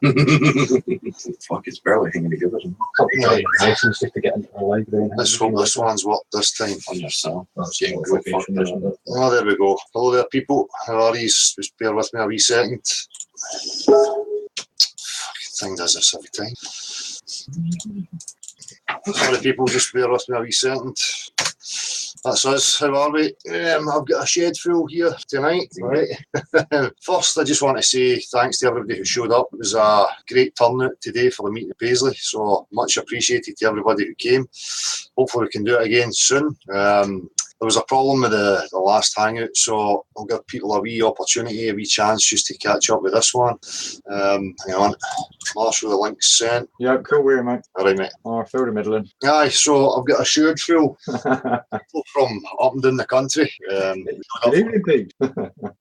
Fuck, it's barely hanging together. License just to get into the library. Let's hope this one's worked this time. On yourself. That's Getting good fuck vision. Oh, there we go. Hello there, people. How are you? Just bear with me a wee second. Thing does this every time. Sorry, people, just bear with me a wee second. That's us. How are we? I've got a shed full here tonight. Right. First, I just want to say thanks to everybody who showed up. It was a great turnout today for the meeting at Paisley, so much appreciated to everybody who came. Hopefully we can do it again soon. There was a problem with the last hangout, so I'll give people a wee opportunity, a wee chance just to catch up with this one. Hang on. Marshall, the link's sent. Yeah, cool way, mate. All right, mate. Oh, through the middle. Aye, so I've got a shed full from up and down the country. Good evening, Pete.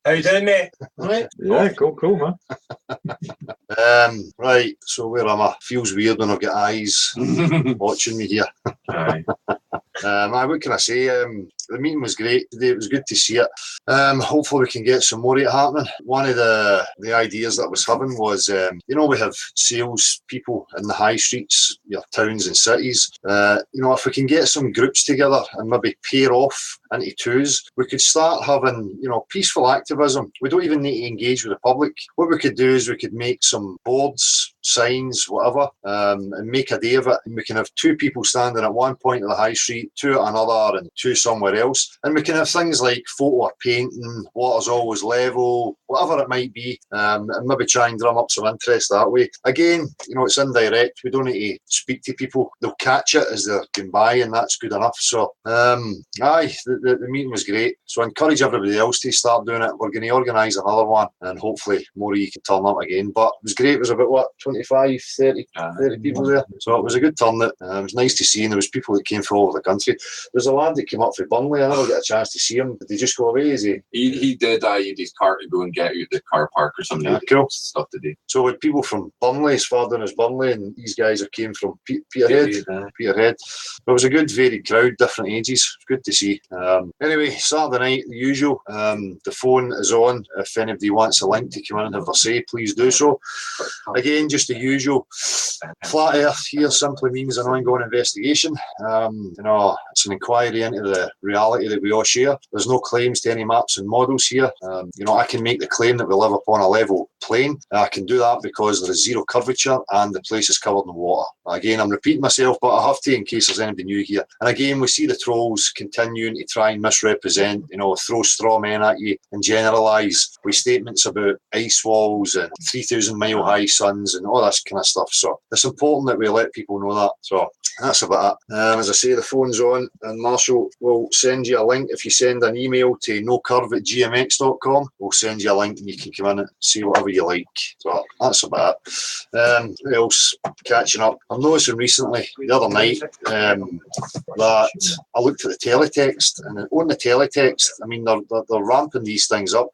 How you doing, mate? Right. Yeah, cool, man. Right, so where am I? Feels weird when I've got eyes watching me here. Aye. What can I say? The meeting was great today. It was good to see it. Hopefully we can get some more of it happening. One of the ideas that I was having was, we have sales people in the high streets, your towns and cities. If we can get some groups together and maybe pair off into twos, we could start having, peaceful activism. We don't even need to engage with the public. What we could do is we could make some boards, signs, whatever, and make a day of it. And we can have two people standing at one point of the high street, two at another, and two somewhere else. And we can have things like photo or painting, water's always level, whatever it might be, and maybe try and drum up some interest that way. Again, it's indirect. We don't need to speak to people. They'll catch it as they're going by, and that's good enough. So, the meeting was great. So I encourage everybody else to start doing it. We're going to organise another one, and hopefully more of you can turn up again. But it was great. It was about, 25, 30 people there. So it was a good turnout. It was nice to see, and there was people that came from all over the country. There's a lad that came up from Burnley. I never got a chance to see him. Did he just go away? Is he? He did. He had his car to go and get out the car park or something. Yeah, cool stuff to do. So with people from Burnley, as far down as Burnley, and these guys have came from Peterhead. It was a good varied crowd, different ages. It was good to see. Anyway, Saturday night, the usual. The phone is on. If anybody wants a link to come in and have a say, please do so. Again, just the usual. Flat Earth here simply means an ongoing investigation. It's an inquiry into the reality that we all share. There's no claims to any maps and models here. I can make the claim that we live upon a level plane. I can do that because there is zero curvature and the place is covered in water. Again, I'm repeating myself, but I have to in case there's anybody new here. And again, we see the trolls continuing to try and misrepresent, throw straw men at you and generalise with statements about ice walls and 3,000 mile high suns and all this kind of stuff. So it's important that we let people know that. So that's about it. As I say, the phone's on, and Marshall will send you a link. If you send an email to nocurve@gmx.com, we'll send you a link and you can come in and see whatever you like. So that's about it. What else? Catching up. I'm noticing recently, the other night, that I looked at the teletext, and on the teletext, I mean, they're ramping these things up.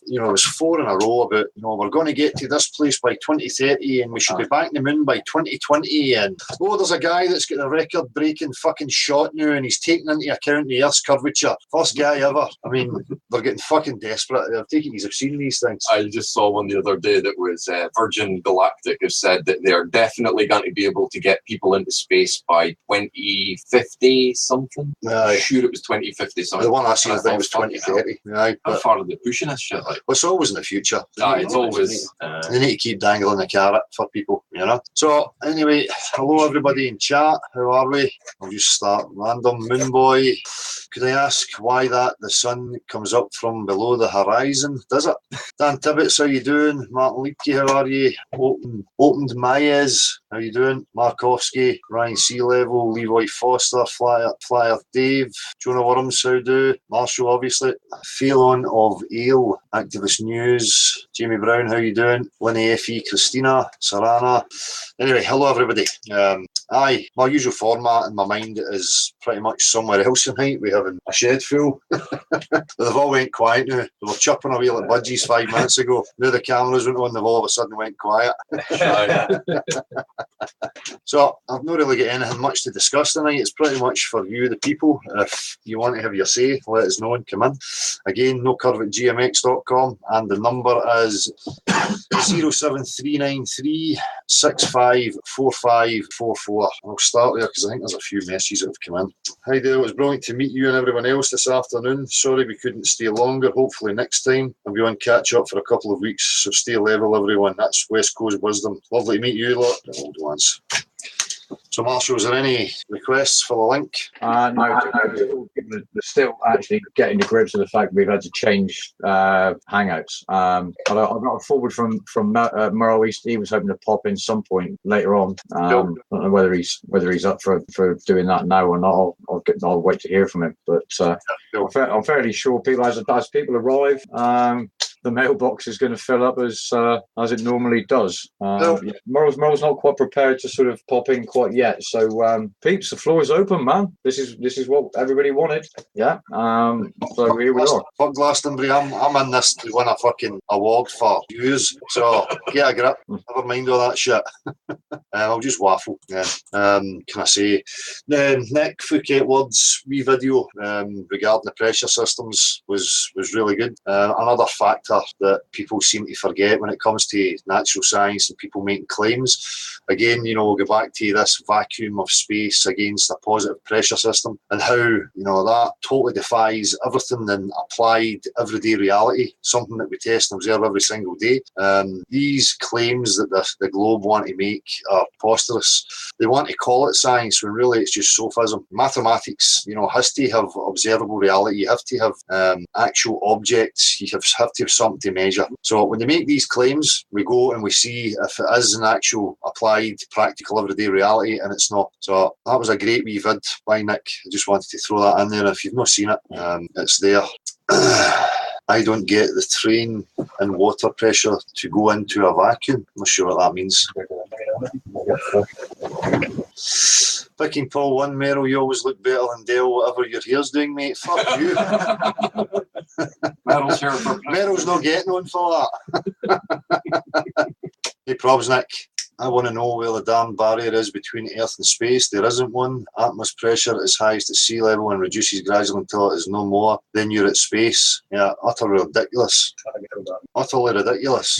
There was 4 in a row about, we're going to get to this place by 2030 and we should be back in the moon by 2020, and there's a guy that's got a record-breaking fucking shot now and he's taking into account the Earth's curvature. First guy ever. I mean, they're getting fucking desperate. They're taking these obscene these things. I just saw one the other day that was Virgin Galactic have said that they're definitely going to be able to get people into space by 2050 something. I'm sure it was 2050 something. The one I seen I think was 2030. How far are they pushing this shit? Like? Well, it's always in the future. It's always. They need to keep dangling the carrot for people, So anyway, hello everybody in chat. How are we? I'll just start random. Moonboy, could I ask why the sun comes up from below the horizon? Does it? Dan Tibbetts, how you doing? Martin Leakey, how are you? Opened Mayes, how you doing? Markowski, Ryan Sea Level, Leroy Foster, Flyer Dave, Jonah Worms, how do? Marshall, obviously. Phelan of Ale, Activist News, Jamie Brown, how you doing? Linny F.E., Christina, Sarana. Anyway, hello everybody. Aye, my usual format in my mind is pretty much somewhere else tonight. We having a shed full. They've all went quiet now. They were chirping away like budgies 5 minutes ago. Now the cameras went on, they've all of a sudden went quiet. So I've not really got anything much to discuss tonight. It's pretty much for you, the people. If you want to have your say, let us know and come in. Again, nocurve@gmx.com, and the number is 07393 654544. I'll start there because I think there's a few messages that have come in. Hi there, it was brilliant to meet you and everyone else this afternoon. Sorry we couldn't stay longer. Hopefully next time I'll be on catch up for a couple of weeks. So stay level, everyone. That's West Coast Wisdom. Lovely to meet you lot, the old ones. So, Marshall, is there any requests for the link? No, they're still actually getting to grips with the fact we've had to change Hangouts. But I got a forward from Merle East. He was hoping to pop in some point later on. I don't know whether he's up for doing that now or not. I'll wait to hear from him. But I'm fairly sure people, as people arrive, the mailbox is going to fill up as it normally does. Merle's not quite prepared to sort of pop in quite yet. So, peeps, the floor is open, man. This is what everybody wanted. Yeah. So here we are. Fuck Glastonbury, I'm in this to win a fucking award for views. So get a grip. Never mind all that shit. I'll just waffle. Yeah. Can I say? Nick Fouquet Ward's wee video regarding the pressure systems was really good. Another factor that people seem to forget when it comes to natural science and people making claims. Again, we'll go back to this vacuum of space against a positive pressure system and how, that totally defies everything in applied everyday reality, something that we test and observe every single day. These claims that the globe want to make are preposterous. They want to call it science when really it's just sophism. Mathematics, has to have observable reality. You have to have actual objects. You have to have something to measure. So when they make these claims, we go and we see if it is an actual applied, practical, everyday reality, and it's not. So that was a great wee vid by Nick. I just wanted to throw that in there. If you've not seen it, it's there. I don't get the train and water pressure to go into a vacuum. I'm not sure what that means. Picking Paul 1, Merrill, you always look better than Dale, whatever your hair's doing, mate. Fuck you. Merrill's not getting on for that. Hey, probs, Nick. I want to know where the damn barrier is between Earth and space. There isn't one. Atmos pressure is highest at sea level and reduces gradually until it is no more. Then you're at space. Yeah, utterly ridiculous. Utterly ridiculous.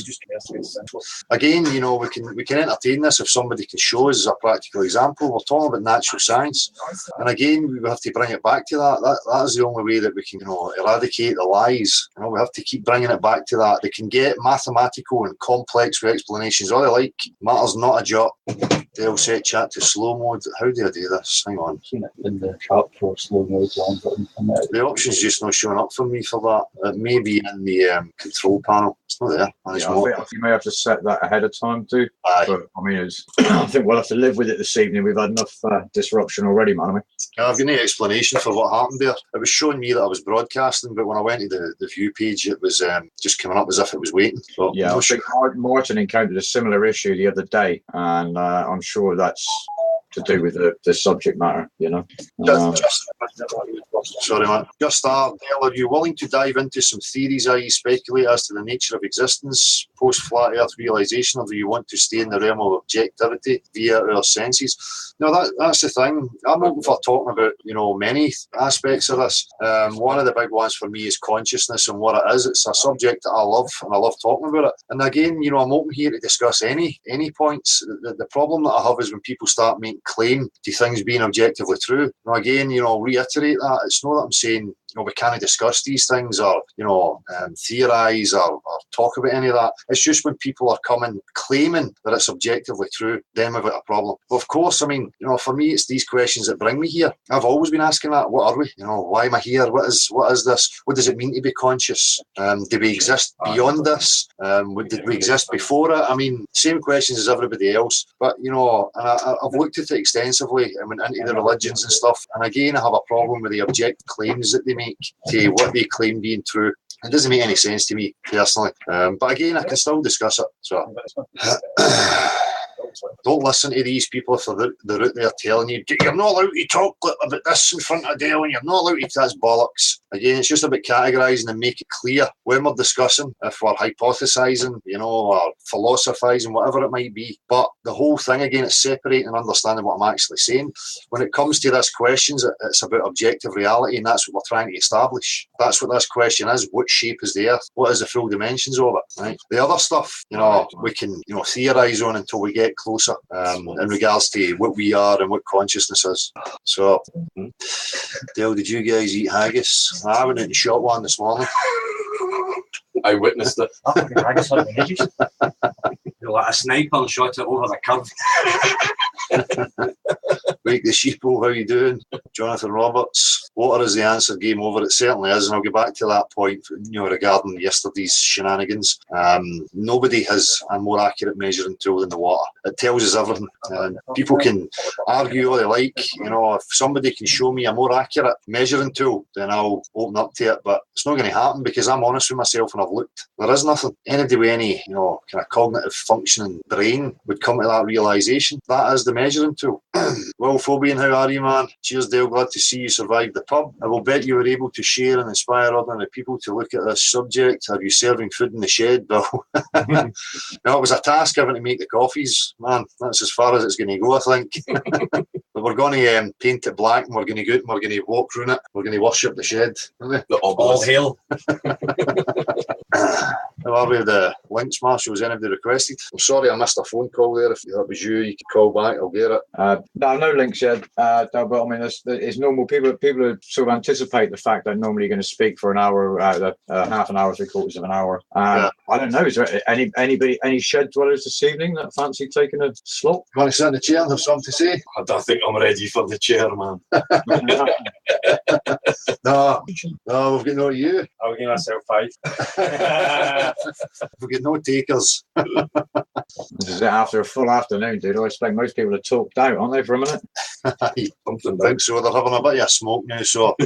Again, we can entertain this if somebody can show us a practical example. We're talking about natural science, and again, we have to bring it back to that. That is the only way that we can, eradicate the lies. We have to keep bringing it back to that. They can get mathematical and complex explanations all they like. Matters not a jot. They'll set chat to slow mode. How do I do this? Hang on. Seen it in the chart for slow mode. The option's just not showing up for me for that. It may be in the control panel. It's not there. I think you may have to set that ahead of time too. Aye. But I mean, I think we'll have to live with it this evening. We've had enough disruption already, man. I've got no explanation for what happened there. It was showing me that I was broadcasting, but when I went to the view page, it was just coming up as if it was waiting. But yeah, I think Martin encountered a similar issue the other day, and I'm sure that's to do with the subject matter, Sorry, man. Just Dale, are you willing to dive into some theories, i.e. speculate as to the nature of existence, post-flat earth realisation, or do you want to stay in the realm of objectivity via our senses? No, that's the thing. I'm open for talking about, many aspects of this. One of the big ones for me is consciousness and what it is. It's a subject that I love, and I love talking about it. And again, I'm open here to discuss any points. The problem that I have is when people start making claim to things being objectively true. Now, again, I'll reiterate that. It's not that I'm saying we can't discuss these things or theorise or talk about any of that. It's just when people are claiming that it's objectively true, then we've got a problem. But of course, for me, it's these questions that bring me here. I've always been asking that. What are we? Why am I here? What is this? What does it mean to be conscious? Do we exist beyond this? Did we exist before it? I mean, same questions as everybody else. But and I've looked at it extensively and went into the religions and stuff. And again, I have a problem with the objective claims that they make to what they claim being true. It doesn't make any sense to me personally. But again, I can still discuss it. So Don't listen to these people if they're out there telling you, you're not allowed to talk about this in front of Dale, and you're not allowed to, that's bollocks. Again, it's just about categorising and make it clear when we're discussing, if we're hypothesising, or philosophising, whatever it might be. But the whole thing, again, is separating and understanding what I'm actually saying. When it comes to this questions, it's about objective reality, and that's what we're trying to establish. That's what this question is. What shape is the Earth? What is the full dimensions of it? Right? The other stuff, we can, theorise on until we get closer in regards to what we are and what consciousness is. So, Dale, did you guys eat haggis? I went out and shot one this morning. I witnessed it. Haggis on the edges. You're like a sniper and shot it over the curve. Wake the Sheeple, how you doing? Jonathan Roberts. Water is the answer, game over. It certainly is, and I'll get back to that point, regarding yesterday's shenanigans. Nobody has a more accurate measuring tool than the water. It tells us everything. And people can argue all they like. If somebody can show me a more accurate measuring tool, then I'll open up to it. But it's not going to happen because I'm honest with myself and I've looked. There is nothing. Anybody with any, kind of cognitive functioning brain would come to that realisation. That is the measuring tool. Well, Phobian, how are you, man? Cheers, Dale. Glad to see you survived the pub. I will bet you were able to share and inspire ordinary people to look at this subject. Are you serving food in the shed, Bill? No, it was a task having to make the coffees. Man, that's as far as it's going to go, I think. But we're going to paint it black, and we're going to go out and we're going to walk through it. We're going to worship the shed. All hail. How are we? The links, Marshall? Was anybody requested? I'm sorry I missed a phone call there. If that was you could call back. I'll get it. No links yet. But I mean, it's normal. People sort of anticipate the fact that normally you're going to speak for an hour, half an hour, 3/4 of an hour. I don't know. Is there any shed dwellers this evening that fancy taking a slot? You want to sit in the chair and have something to say? I don't think I'm ready for the chair, man. No, we've got no you. I'll give myself 5. We've got no takers. This is it after a full afternoon, dude. I expect most people are talked out, aren't they, for a minute? Something think so. They're having a bit of a smoke now, so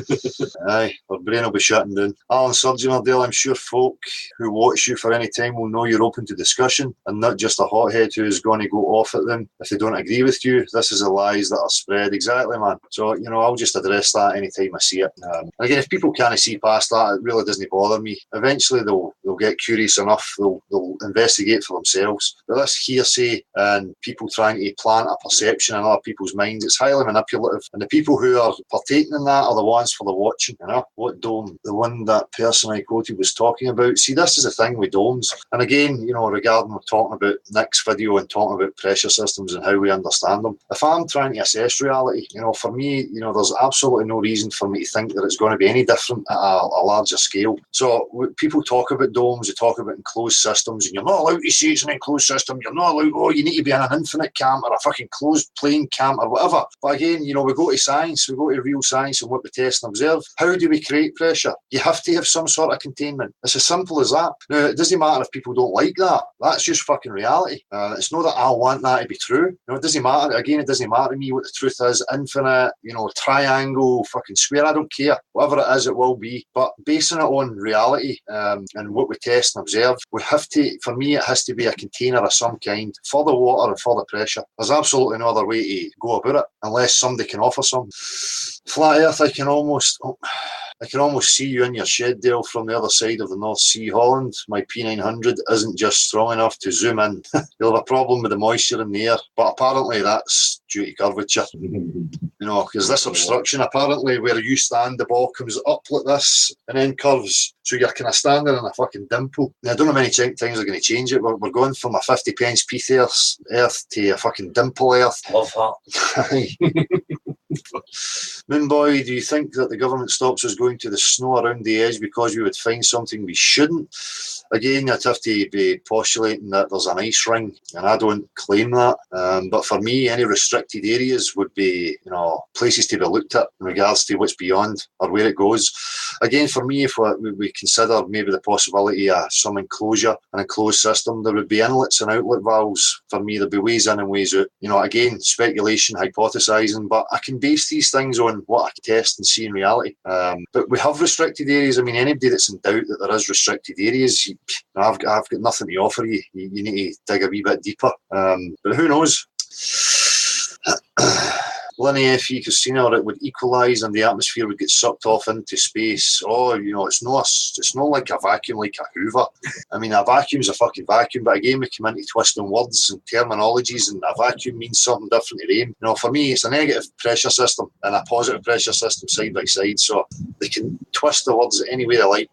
aye, their brain will be shutting down. Alan Surgeon Dale, I'm sure folk who watch you for any time will know you're open to discussion and not just a hothead who is going to go off at them if they don't agree with you. This is the lies that are spread. Exactly, man. So, I'll just address that anytime I see it. Again, if people can't see past that, it really doesn't bother me. Eventually, they'll get curious enough. They'll investigate for themselves. But this hearsay and people trying to plant a perception in other people's minds, it's highly manipulative. And the people who are partaking in that are the ones for the watching. What dome? The one that person I quoted was talking about. See, this is the thing with domes. And again, regarding we're talking about Nick's video and talking about pressure systems and how we understand them. If I'm trying to assess reality, for me, there's absolutely no reason for me to think that it's going to be any different at a larger scale. So people talk about domes, they talk about enclosed systems, and you're not allowed to say it's an enclosed system. You're not allowed, you need to be in an infinite camp or a fucking closed plane camp or whatever. But again, we go to science, we go to real science and what we test and observe. How do we create pressure? You have to have some sort of containment. It's as simple as that. Now, it doesn't matter if people don't like that. That's just fucking reality. It's not that I want that to be true. It doesn't matter. Again, it doesn't matter to me what the truth is. Infinite, triangle, fucking square. I don't care. Whatever it is, it will be. But basing it on reality and what we test and observe, we have to, for me, it has to be a container of some kind for the water and for the pressure. There's absolutely no other way to go about it unless somebody can offer some. Flat Earth, I can almost see you in your shed, Dale, from the other side of the North Sea, Holland. My P900 isn't just strong enough to zoom in. You'll have a problem with the moisture in the air, but apparently that's due to curvature. Because this obstruction, apparently where you stand, the ball comes up like this and then curves. So you're kind of standing in a fucking dimple. Now, I don't know how many things are going to change it. We're going from a 50 pence Peath Earth to a fucking dimple Earth. Love that. Moonboy, do you think that the government stops us going to the snow around the edge because we would find something we shouldn't? Again, you'd have to be postulating that there's an ice ring, and I don't claim that. But for me, any restricted areas would be, places to be looked at in regards to what's beyond or where it goes. Again, for me, if we consider maybe the possibility of some enclosure, an enclosed system, there would be inlets and outlet valves. For me, there'd be ways in and ways out. Again, speculation, hypothesising, but I can base these things on what I can test and see in reality. But we have restricted areas. I mean, anybody that's in doubt that there is restricted areas, I've got nothing to offer you. You need to dig a wee bit deeper. But who knows? Linear FE Casino, it would equalise and the atmosphere would get sucked off into space. Oh, it's not like a vacuum, like a Hoover. I mean, a vacuum's a fucking vacuum, but again, we come into twisting words and terminologies, and a vacuum means something different to them. For me, it's a negative pressure system and a positive pressure system side by side, so they can twist the words any way they like.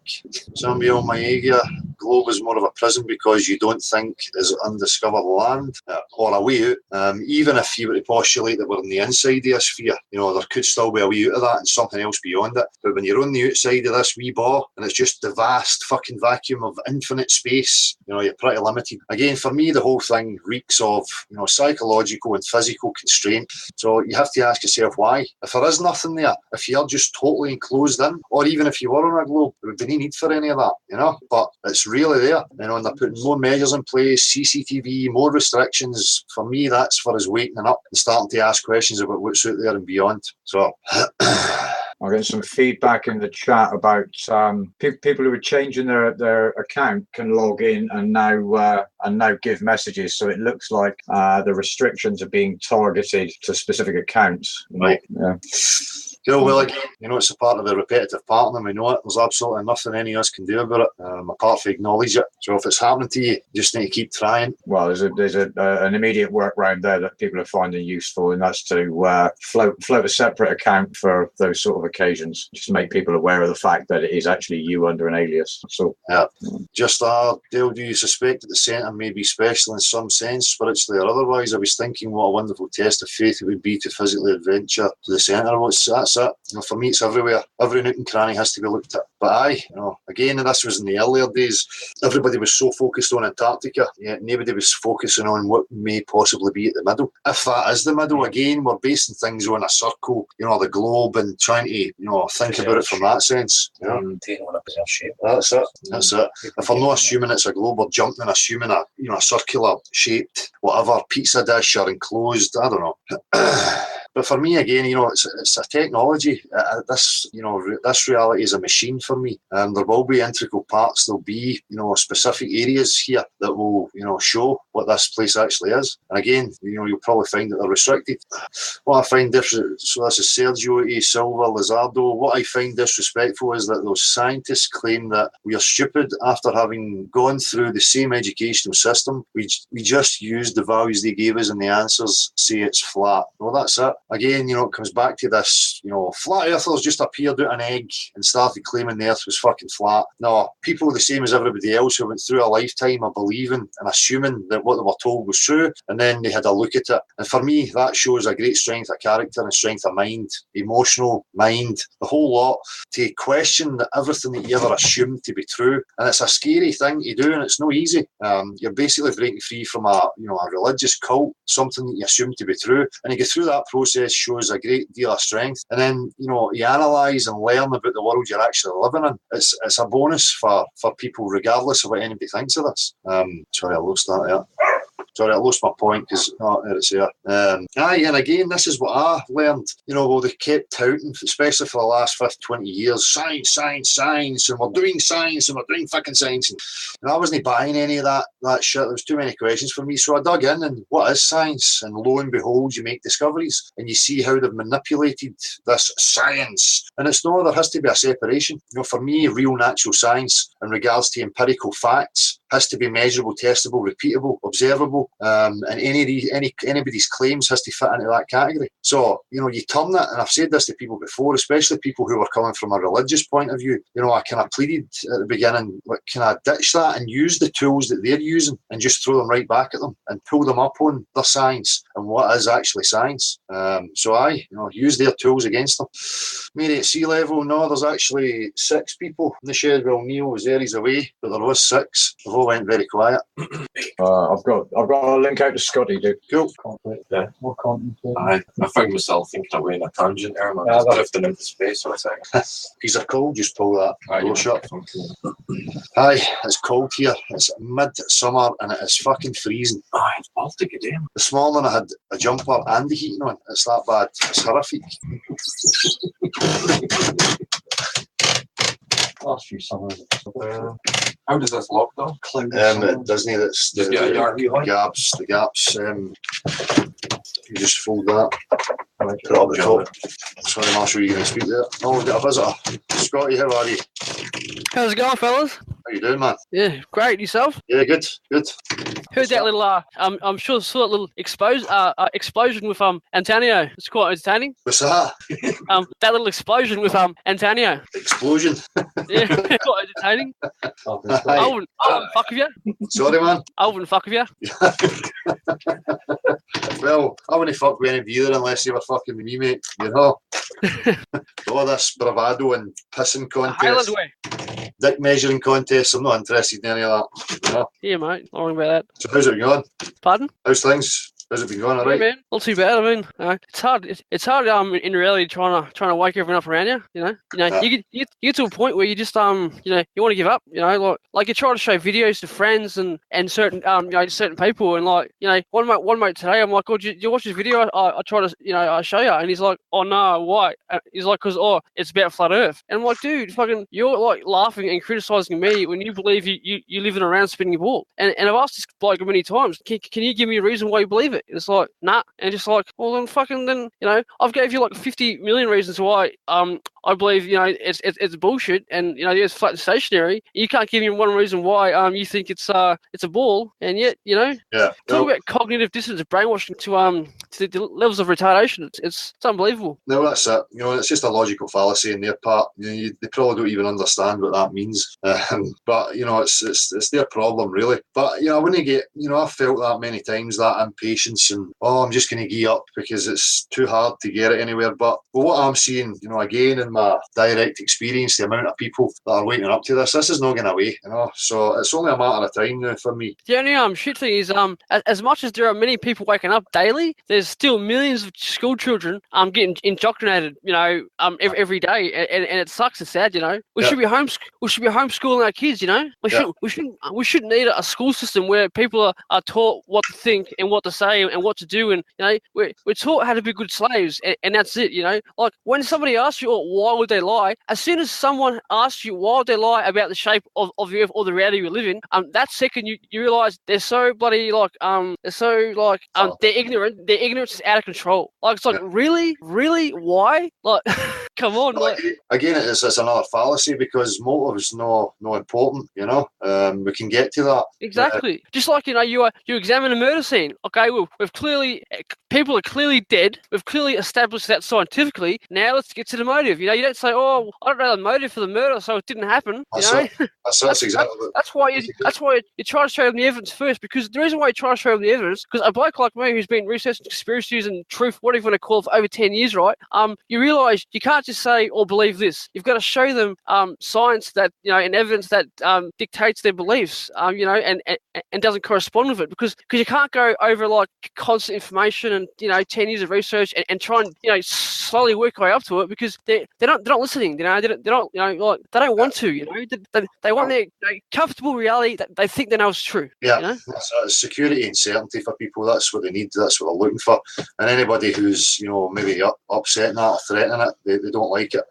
Somebody on my area, globe is more of a prison because you don't think is undiscovered land or a way out. Even if you were to postulate that we're on the inside of a sphere, there could still be a way out of that and something else beyond it. But when you're on the outside of this wee ball and it's just the vast fucking vacuum of infinite space, you're pretty limited. Again, for me, the whole thing reeks of psychological and physical constraint. So you have to ask yourself why. If there is nothing there, if you're just totally enclosed in, or even if you were on a globe, there would be no need for any of that, but it's really there, and they're putting more measures in place, CCTV, more restrictions. For me, that's for us waking up and starting to ask questions about what's out there and beyond. So I'm getting some feedback in the chat about people who are changing their account can log in and now give messages. So it looks like the restrictions are being targeted to specific accounts. Right. Yeah. Well, again, it's a part of the repetitive pattern, we know it. There's absolutely nothing any of us can do about it, apart from acknowledge it. So if it's happening to you, you just need to keep trying. Well, there's an immediate workaround there that people are finding useful, and that's to float a separate account for those sort of occasions. Just make people aware of the fact that it is actually you under an alias. So yeah. Just Dale, do you suspect that the centre may be special in some sense, spiritually or otherwise? I was thinking what a wonderful test of faith it would be to physically adventure to the centre. That's it. For me, it's everywhere. Every nook and cranny has to be looked at. But again, and this was in the earlier days, everybody was so focused on Antarctica, yet nobody was focusing on what may possibly be at the middle. If that is the middle, again, we're basing things on a circle, the globe, and trying to, think about it from that sense. Taking on a bizarre shape. That's it. If we're not assuming it's a globe, we're jumping and assuming a circular shaped whatever pizza dish or enclosed. I don't know. But for me, again, it's a technology. This reality is a machine for me. And there will be integral parts. There'll be, specific areas here that will, show what this place actually is. And again, you'll probably find that they're restricted. What I find different, so this is Sergio A. Silva Lizardo. What I find disrespectful is that those scientists claim that we are stupid after having gone through the same educational system. We just used the values they gave us and the answers say it's flat. Well, that's it. Again, it comes back to this, flat earthers just appeared out an egg and started claiming the earth was fucking flat. No, people the same as everybody else who went through a lifetime of believing and assuming that what they were told was true, and then they had a look at it. And for me, that shows a great strength of character and strength of mind, emotional mind, the whole lot, to question everything that you ever assumed to be true. And it's a scary thing to do, and it's no easy. You're basically breaking free from a religious cult, something that you assume to be true, and you get through that process shows a great deal of strength. And then, you analyse and learn about the world you're actually living in. It's a bonus for people, regardless of what anybody thinks of this. Sorry, I lost that there. Sorry, I lost my point because there it's there. And again, this is what I learned. They kept touting, especially for the last 20 years, science, and we're doing science, and we're doing fucking science. And I wasn't buying any of that shit. There was too many questions for me. So I dug in, and what is science? And lo and behold, you make discoveries, and you see how they've manipulated this science. And it's no, there has to be a separation. For me, real natural science in regards to empirical facts has to be measurable, testable, repeatable, observable, and anybody's claims has to fit into that category. So, you turn it, and I've said this to people before, especially people who are coming from a religious point of view. I kind of pleaded at the beginning, can I ditch that and use the tools that they're using and just throw them right back at them and pull them up on their science and what is actually science. So I use their tools against them. Maybe at sea level, no, there's actually 6 people in the shed. Well, Neil was there, he's away, but there was 6. They've all went very quiet. I've got a link out to Scotty, dude. Cool. Yeah. More content. I found myself thinking away in a tangent there, man. Just drifting into space for a second. He's a cold, just pull that. Aye, Shut. Aye, it's cold here. It's mid-summer and it is fucking freezing. Aye, it's Baltic again. This morning I had a jumper and the heating on. It's that bad. It's horrific. Last few summers. How does this lock though? It doesn't. It's Just get a yard. the gaps. You just fold that. Put it up the top. Sorry, Marshall, you're going to speak there. Oh, we've got a visitor. Scotty, how are you? How's it going, fellas? How you doing, man? Yeah, great. Yourself? Yeah, good. Heard that little I'm sure saw that little explosion with Antonio. It's quite entertaining. What's that? That little explosion with Antonio. Explosion. Yeah, quite entertaining. I wouldn't fuck with you. Sorry, man. I wouldn't fuck with you. Well, I wouldn't fuck with any of you either unless you were fucking with me, mate. You know? All this bravado and pissing Highland contests, way. dick measuring contests, I'm not interested in any of that. You know? Yeah, mate. Not wrong about that. So how's it going? Pardon? How's things? How's it been going, all right? Yeah, man. Not too bad. I mean, it's hard. It's hard. In reality, trying to wake everyone up around you. You know. You get to a point where you just you want to give up. You know, like you try to show videos to friends and certain certain people, and one mate today, I'm like, oh, did you watch this video? I try to I show you, and he's like, oh no, why? He's like, because it's about flat Earth, and I'm like, dude, fucking, you're like laughing and criticizing me when you believe you live in a round spinning ball, and I've asked this bloke many times, can you give me a reason why you believe it? It's like, nah. And just like, well, then I've gave you like 50 million reasons why I believe it's bullshit, and it's flat and stationary. You can't give me one reason why you think it's a ball, and yet talk about cognitive dissonance, brainwashing to the levels of retardation. It's unbelievable. No, that's it. It's just a logical fallacy in their part. They probably don't even understand what that means. But it's their problem, really. But I wouldn't get. I've felt that many times, that impatience and I'm just going to give up because it's too hard to get it anywhere. But what I'm seeing, again in my direct experience, the amount of people that are waking up to this is not going away. So it's only a matter of time now for me. The only shit thing is as much as there are many people waking up daily, there's still millions of school children getting indoctrinated every day, and it sucks. It's sad. We should be homeschooling our kids. We shouldn't need a school system where people are taught what to think and what to say and what to do, and we're taught how to be good slaves, and that's it. Like when somebody asks you, why would they lie? As soon as someone asks you why would they lie about the shape of the earth or the reality we live in, that second you realise they're so bloody they're ignorant. Their ignorance is out of control. Like it's like really, why? Like come on. Again, it's another fallacy because motive's no important. We can get to that exactly. Just like you examine a murder scene. Okay, people are clearly dead. We've clearly established that scientifically. Now let's get to the motive. You don't say, I don't know the motive for the murder, so it didn't happen. That's exactly. That's why you try to show them the evidence first, because the reason why you try to show them the evidence, because a bloke like me who's been researching conspiracies and truth, whatever you want to call it, for over 10 years, right? You realise you can't just say or believe this. You've got to show them science that and evidence that dictates their beliefs, and doesn't correspond with it, because you can't go over like constant information and 10 years of research and try and slowly work your way up to it, because they're not listening. They don't want to. They want their comfortable reality that they think they know is true. Yeah, it's security and certainty for people. That's what they need. That's what they're looking for. And anybody who's maybe upsetting that or threatening it, they don't like it.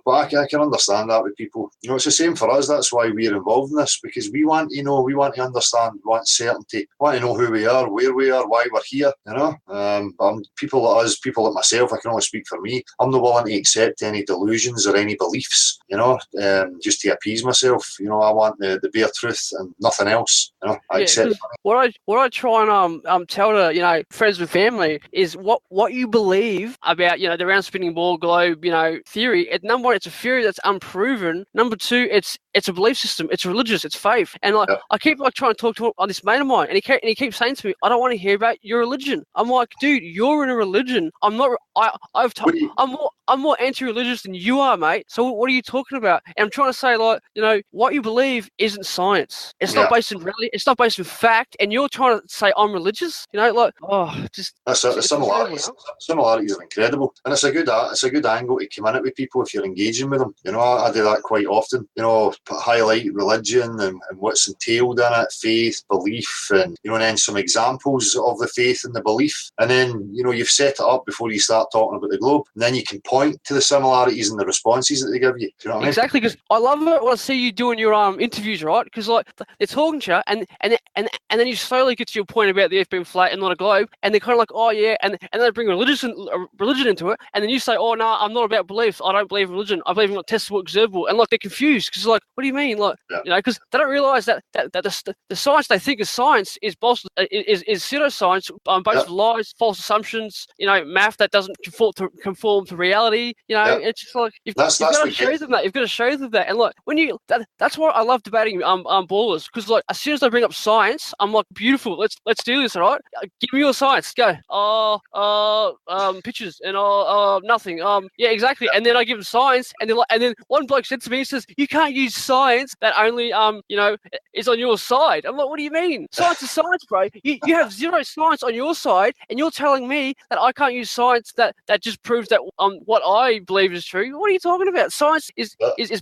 But I can understand that with people. It's the same for us. That's why we're involved in this, because we want to know, we want to understand, we want certainty, we want to know who we are, where we are, why we're here. But people like us, people like myself, I can only speak for me. I'm not willing to accept any delusions or any beliefs. Just to appease myself. I want the bare truth and nothing else. I accept. What I try and tell to friends and family is what you believe about the round spinning ball globe theory. Number one, it's a theory that's unproven. Number two, it's a belief system. It's religious. It's faith. And I keep trying to talk to this mate of mine, and he keeps saying to me, I don't want to hear about your religion. I'm like, dude, you're in a religion. I'm not. I'm more anti-religious than you are, mate. So what are you talking about? And I'm trying to say, what you believe isn't science. It's not based in reality. It's not based in fact. And you're trying to say I'm religious. The similarities are incredible, and it's a good angle to come in it with people if you're engaging with them. You know, I do that quite often. You know, highlight religion and what's entailed in it, faith, belief, and you know, and then some examples of the faith and the belief. And then, you know, you've set it up before you start talking about the globe. And then you can point to the similarities and the responses that they give you. Do you know what I mean? Exactly, because I love it when I see you doing your interviews, right? Because like they're talking to you, and then you slowly get to your point about the Earth being flat and not a globe, and they're kind of like, oh yeah, and they bring religion into it, and then you say, oh no, I'm not about beliefs. I don't believe in religion. I believe in like testable, observable, and like they're confused because like, what do you mean, like, you know, because they don't realize that the science they think is science is pseudoscience, based on lies, false assumptions, you know, math that doesn't conform to reality. You know, it's just like you've got to show them that. You've got to show them that, and like when you that's why I love debating ballers, because like as soon as they bring up science, I'm like, beautiful. Let's do this, all right? Give me your science. Go. Pictures and nothing. Yeah, exactly. And then I give them science, and then one bloke said to me, he says, you can't use science that only you know, is on your side. I'm like, what do you mean? Science is science, bro. You have zero science on your side, and you're telling me that I can't use science that just proves that what I believe is true. What are you talking about? Science is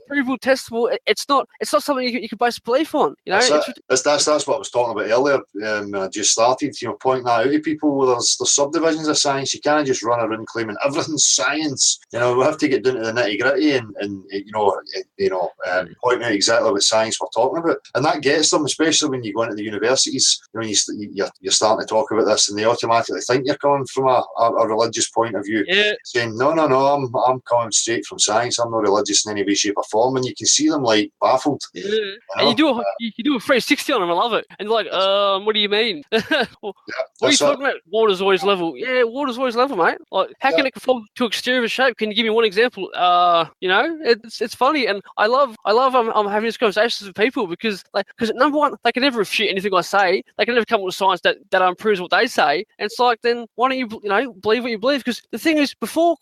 provable, testable. It's not something you can base belief on. You know, that's what I was talking about earlier. When I just started, you know, pointing that out to people. There's subdivisions of science. You can't just run around claiming everything's science. You know, we have to get down to the nitty gritty and pointing out exactly what science we're talking about, and that gets them, especially when you go into the universities. You know, you're starting to talk about this, and they automatically think you're coming from a religious point of view, saying no, I'm coming straight from science. I'm not religious in any way, shape, or form, and you can see them like baffled. Yeah. You know? And you do a 360 on them. I love it. And like, what do you mean? What are you talking about? Water's always level. Yeah, water's always level, mate. Like, how can it conform to exterior shape? Can you give me one example? You know, it's funny, and I love I'm having these conversations with people because number one, they can never refute anything I say. They can never come up with science that proves what they say. And it's like, then why don't you believe what you believe? Because the thing is, before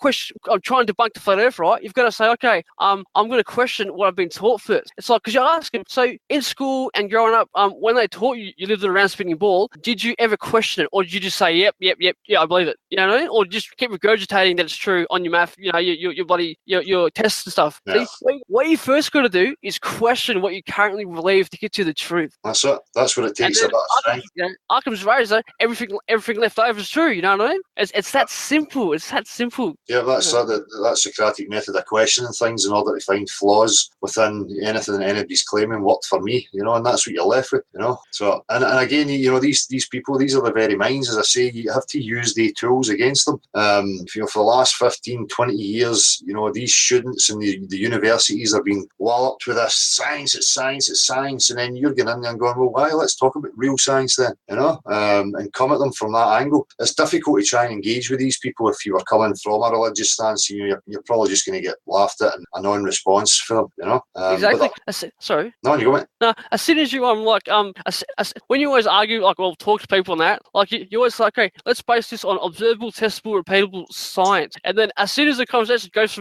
I'm trying to debunk the flat Earth, right? You've got to say, okay, I'm going to question what I've been taught first. It's like, because you ask them, so in school and growing up, when they taught you lived around spinning ball, did you ever question it, or did you just say, yep, I believe it? You know what I mean? Or just keep regurgitating that it's true on your math, you know, your tests and stuff. Yeah. See, what you first got to do is question what you currently believe to get to the truth. That's it. That's what it takes. Occam's razor, everything left over is true. You know what I mean? It's that simple. It's that simple. Yeah, that's that Socratic method of questioning things in order to find flaws within anything anybody's claiming worked for me. You know, and that's what you're left with. You know, so and again, you know, these people, these are the very minds. As I say, you have to use the tools against them. You know, for the last 15, 20 years, you know, these students in the universities have been walloped with this science, it's science, and then you're getting in there and going, well, why? Let's talk about real science then, you know, and come at them from that angle. It's difficult to try and engage with these people if you are coming from a religious stance. You're probably just going to get laughed at and a non-response for them, you know. Exactly. Sorry. No, you go in. No, as soon as you when you always argue, like, well, talk to people on that, like you always like, okay, let's base this on observable, testable, repeatable science, and then as soon as the conversation goes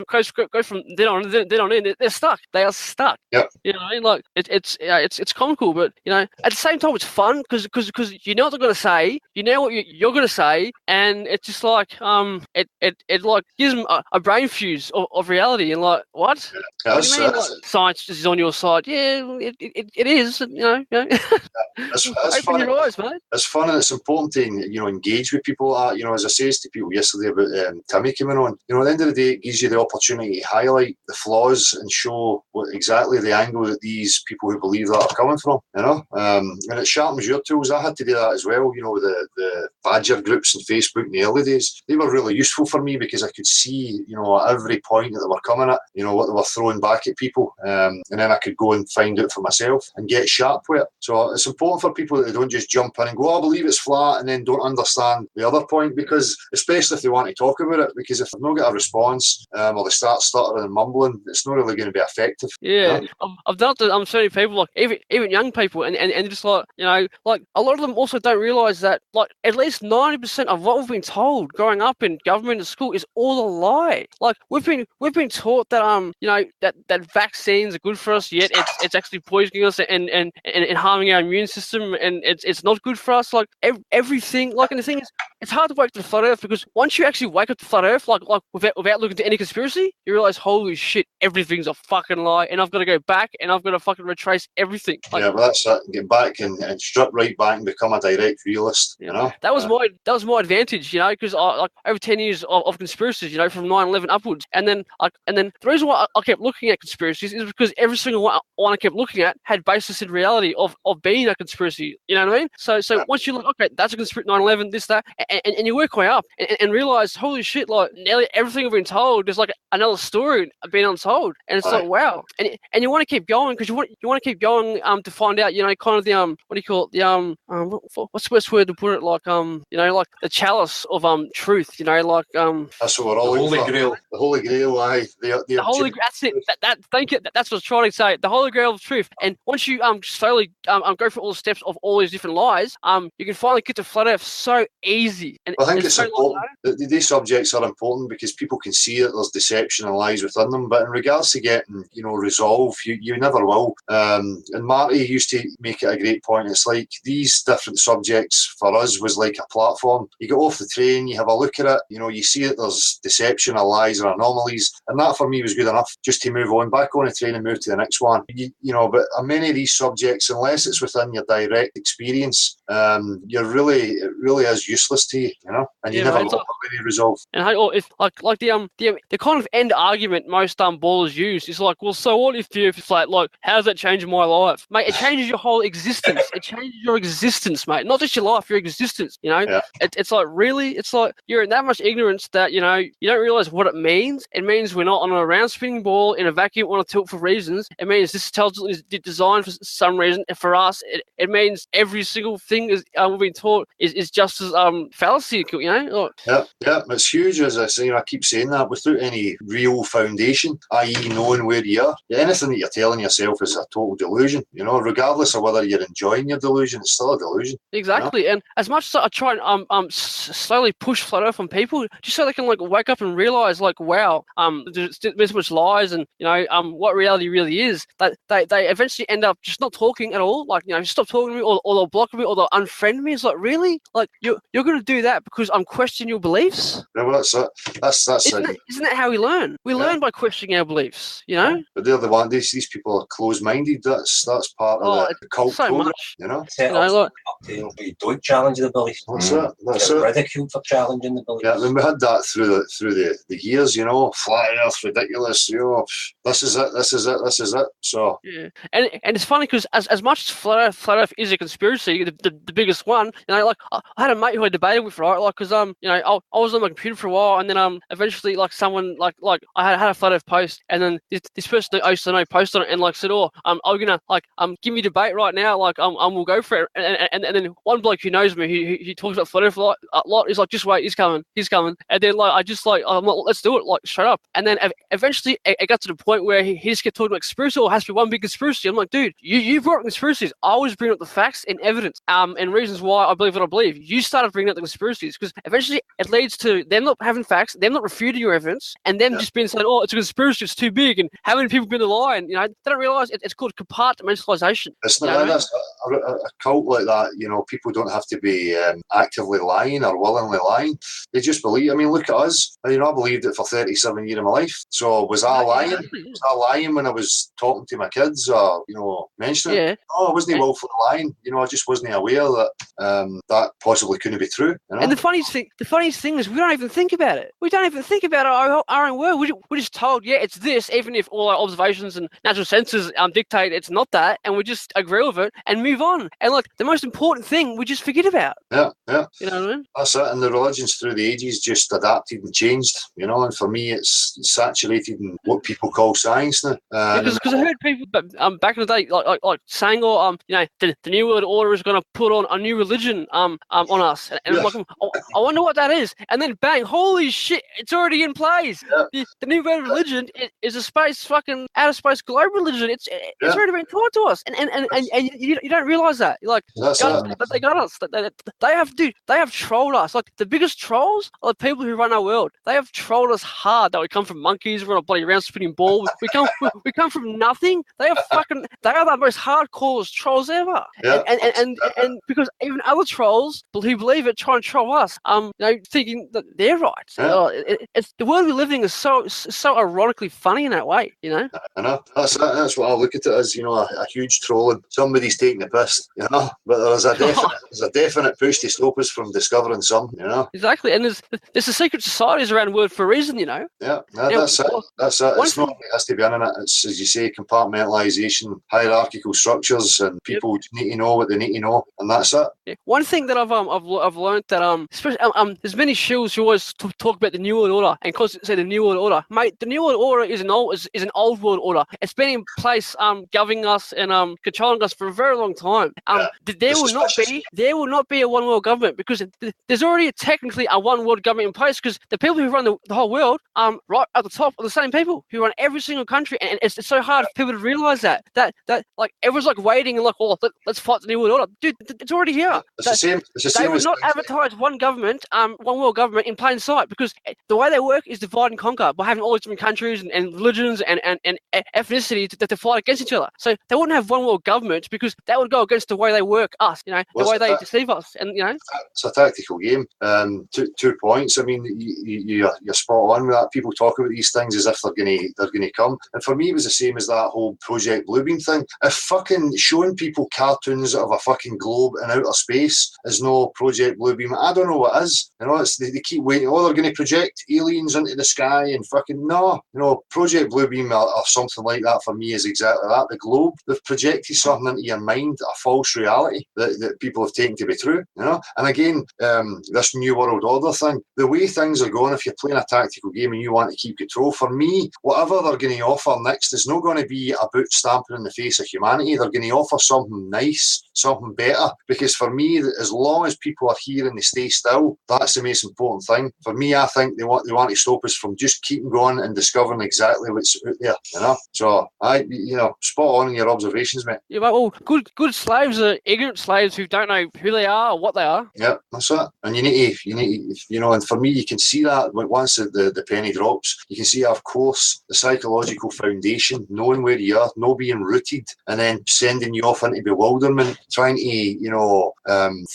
from then on in, they're stuck. They are stuck. Yeah. You know, like it's comical, but you know, at the same time, it's fun because you know what they're going to say, you know what you're going to say, and it's just like it like gives them a brain fuse of reality, and like what? Yeah, what do you mean? Like, science is on your side? Yeah, it is. You know. It's Open fun. your eyes, mate. It's fun, and it's important to engage with people. You know, as I said to people yesterday about Timmy coming on. You know, at the end of the day, it gives you the opportunity to highlight the flaws and show what exactly the angle that these people who believe that are coming from. You know, and it sharpens your tools. I had to do that as well. You know, the Badger groups on Facebook in the early days, they were really useful for me because I could see, you know, at every point that they were coming at, you know, what they were throwing back at people, and then I could go and find out for myself and get sharp with it. So it's important for people that they don't just jump in and go, oh, I believe it's flat, and then don't understand the other point, because especially if they want to talk about it, because if they've not got a response, or they start stuttering and mumbling, it's not really going to be effective. Yeah, you know? I've done that. So many people, like even young people, and just like, you know, like a lot of them also don't realise that like at least 90% of what we've been told growing up in government and school is all a lie. Like we've been taught that you know that vaccines are good for us, yet it's actually poisoning us and harming our immune system, and it's not good for us. Like everything. Like, and the thing is, it's hard to wake up to flat Earth, because once you actually wake up to flat Earth, like without looking to any conspiracy, you realize, holy shit, everything's a fucking lie, and I've got to go back and I've got to fucking retrace everything. Like, yeah, well, that's it. Get back and strip right back and become a direct realist. You know, that was my advantage, you know, because I like over 10 years of conspiracies, you know, from 9/11 upwards, and then the reason why I kept looking at conspiracies is because every single one I kept looking at had basis in reality of being a conspiracy. You know what I mean? So once you look, okay, that's a conspiracy, 9/11, this, that, and you work way up and realize, holy shit, like nearly everything I've been told, there's like another story being untold, and it's like, wow, and you want to keep going, because you want to keep going to find out, you know, kind of the what do you call it, the what's the best word to put it, like you know, like the chalice of truth, you know, like that's what we're all the Holy for. Grail. The Holy Grail, aye. The Holy Grail, that's it. Thank you. That's what I was trying to say. The Holy Grail of truth. And once you slowly go through all the steps of all these different lies, you can finally get to flat Earth so easy. And I think it's so important. These subjects are important because people can see that there's deception and lies within them. But in regards to getting, you know, resolve, you never will. And Marty used to make it a great point. It's like these different subjects for us was like a platform. You get off the train, you have a look at it, you know, you see that there's deception or lies or anomalies, and that for me was good enough just to move on back on the train and move to the next one. You know, but many of these subjects, unless it's within your direct experience, it really is useless to you, you know, and you never will have any resolve. And if like the kind of end argument most ballers use is like, well, so what if it's flat? Like, how does that change my life, mate? It changes your whole existence. It changes your existence, mate. Not just your life, your existence. You know, it's like, really, it's like you're in that much ignorance that, you know, you don't realize what it means. It means we're not on a round spinning ball in a vacuum on a tilt for reasons. It means this intelligence is designed for some reason. And for us, it means every single thing is we've been taught is just as fallacy. You know. Yeah, it's huge. As I say, I keep saying that without any real foundation, i.e., knowing where you are. Anything that you're telling yourself is a total delusion. You know, regardless of whether you're enjoying your delusion, it's still a delusion. Exactly. You know? And as much as I try and slowly push flat Earth on people, just so they can like wake up and realize, like, wow, there's so much lies, and you know, what reality really is. That they eventually end up just not talking at all. Like, you know, stop talking to me, or they'll block me, or they'll unfriend me. It's like, really, like you're going to do that because I'm questioning your beliefs? Yeah, well, that's it. That's Isn't that how we learn? We learn by questioning our beliefs. You know. But they're the one. These people are closed-minded. That's part of the cult so program. much. You know. You don't challenge the belief. That's it. Ridiculed for challenging the belief. Yeah, I mean, we had that through the years. You know, flat Earth, ridiculous. You know, this is it. So yeah, and it's funny because as much as flat Earth is a conspiracy, the biggest one. You know, like I had a mate who I debated with, right? Like, because you know, I was on my computer for a while, and then eventually, like, someone like I had a flat Earth post, and then this person I used to know posted on it and like said, oh, I'm gonna like give me a debate right now, like we'll go for it, and then one bloke who knows me, he talks about flat Earth a lot, he's like, just wait, he's coming, and then like I just like, I'm like, let's do it, like, straight up, and then eventually it got to the point where he just kept talking about conspiracy, or it has to be one big conspiracy. I'm like, dude, you brought up conspiracies. I always bring up the facts and evidence, and reasons why I believe what I believe. You started bringing up the conspiracies because eventually it leads to them not having facts, them not refuting your evidence, and them just being saying, oh, it's a conspiracy, it's too big, and how many people have been lying? You know, they don't realize it's called compartmentalization. It's not that's a cult like that. You know, people don't have to be actively lying or willingly lying. They just believe. I mean, look at us. You know, I believed it for 37 years of my life. So was I lying? Was I lying when I was talking to my kids or, you know, mentioning it? No, I wasn't willfully lying. You know, I just wasn't aware that that possibly couldn't be true. You know? And the funniest thing is we don't even think about it. We don't even think about our own word. We're just told, yeah, it's this, even if all our observations and natural senses dictate it's not that, and we just agree with it and move on. And like the most important thing, we just forget about. Yeah. You know what I mean? That's it. And the religions through the ages just adapted and changed. You know, and for me, it's saturated in what people call science now. Because I heard people back in the day like saying, oh, you know, the New World Order is going to put on a new religion on us, and I'm like, I wonder what that is. And then bang, holy shit, it's already in place. Yeah. The New World religion is a outer space globe religion. It's already been taught to us, and you don't realize that. You're like, they got us. They have trolled us. Like the biggest trolls are the people who run our world. They have trolled us hard. That we come from monkeys. We're on a bloody round spinning ball. We come from nothing. They are the most hardcore trolls ever. Yeah. And because even other trolls who believe it try try and troll us, thinking that they're right. Yeah. It's the world we're living is so ironically funny in that way, I know. That's what I look at it as, a huge trolling. Somebody's taking the piss, but there's a definite push to stop us from discovering some, Exactly, and there's the secret societies around word for a reason, Yeah, that's it. That's it. It's not, it has to be in it. It's, as you say, compartmentalisation, hierarchical structures, and people need to know what they need to know, and that's it. Yeah. One thing that I've learned that especially there's many shills who always talk about the New World Order and constantly say the New World Order. Mate, the New World Order is an old world order. It's been in place governing us and controlling us for a very long time. There will not be a one world government because there's already technically a one world government in place because the people who run the whole world right at the top are the same people who run every single country, and it's so hard for people to realize that like everyone's like waiting and like, let's fight the New World Order. Dude, it's already here. It's the same. They would not advertise one government, one world government in plain sight because the way they work is divide and conquer by having all these different countries and religions and ethnicity that fight against each other. So they wouldn't have one world government because that would go against the way they work us, the way they deceive us, and It's a tactical game. 2 points. I mean, you're spot on with that. People talk about these things as if they're gonna come. And for me, it was the same as that whole Project Bluebeam thing. If fucking showing people cartoons of a fucking globe in outer space is no Project Bluebeam, I don't know what is. They keep waiting. Oh, they're going to project aliens into the sky and fucking no. Project Bluebeam or something like that for me is exactly that. The globe, they've projected something into your mind, a false reality that people have taken to be true. And again, this New World Order thing, the way things are going, if you're playing a tactical game and you want to keep control, for me, whatever they're going to offer next is not going to be a boot stamping in the face of humanity. They're going to offer something nice, something better, because for me, as long as people are here and they stay still, that's the most important thing. For me, I think they want to stop us from just keeping going and discovering exactly what's out there, So spot on in your observations, mate. Yeah, well, good slaves are ignorant slaves who don't know who they are or what they are. Yeah, that's it. And you need to, and for me, you can see that once the penny drops, you can see, of course, the psychological foundation, knowing where you are, not being rooted, and then sending you off into bewilderment, trying to,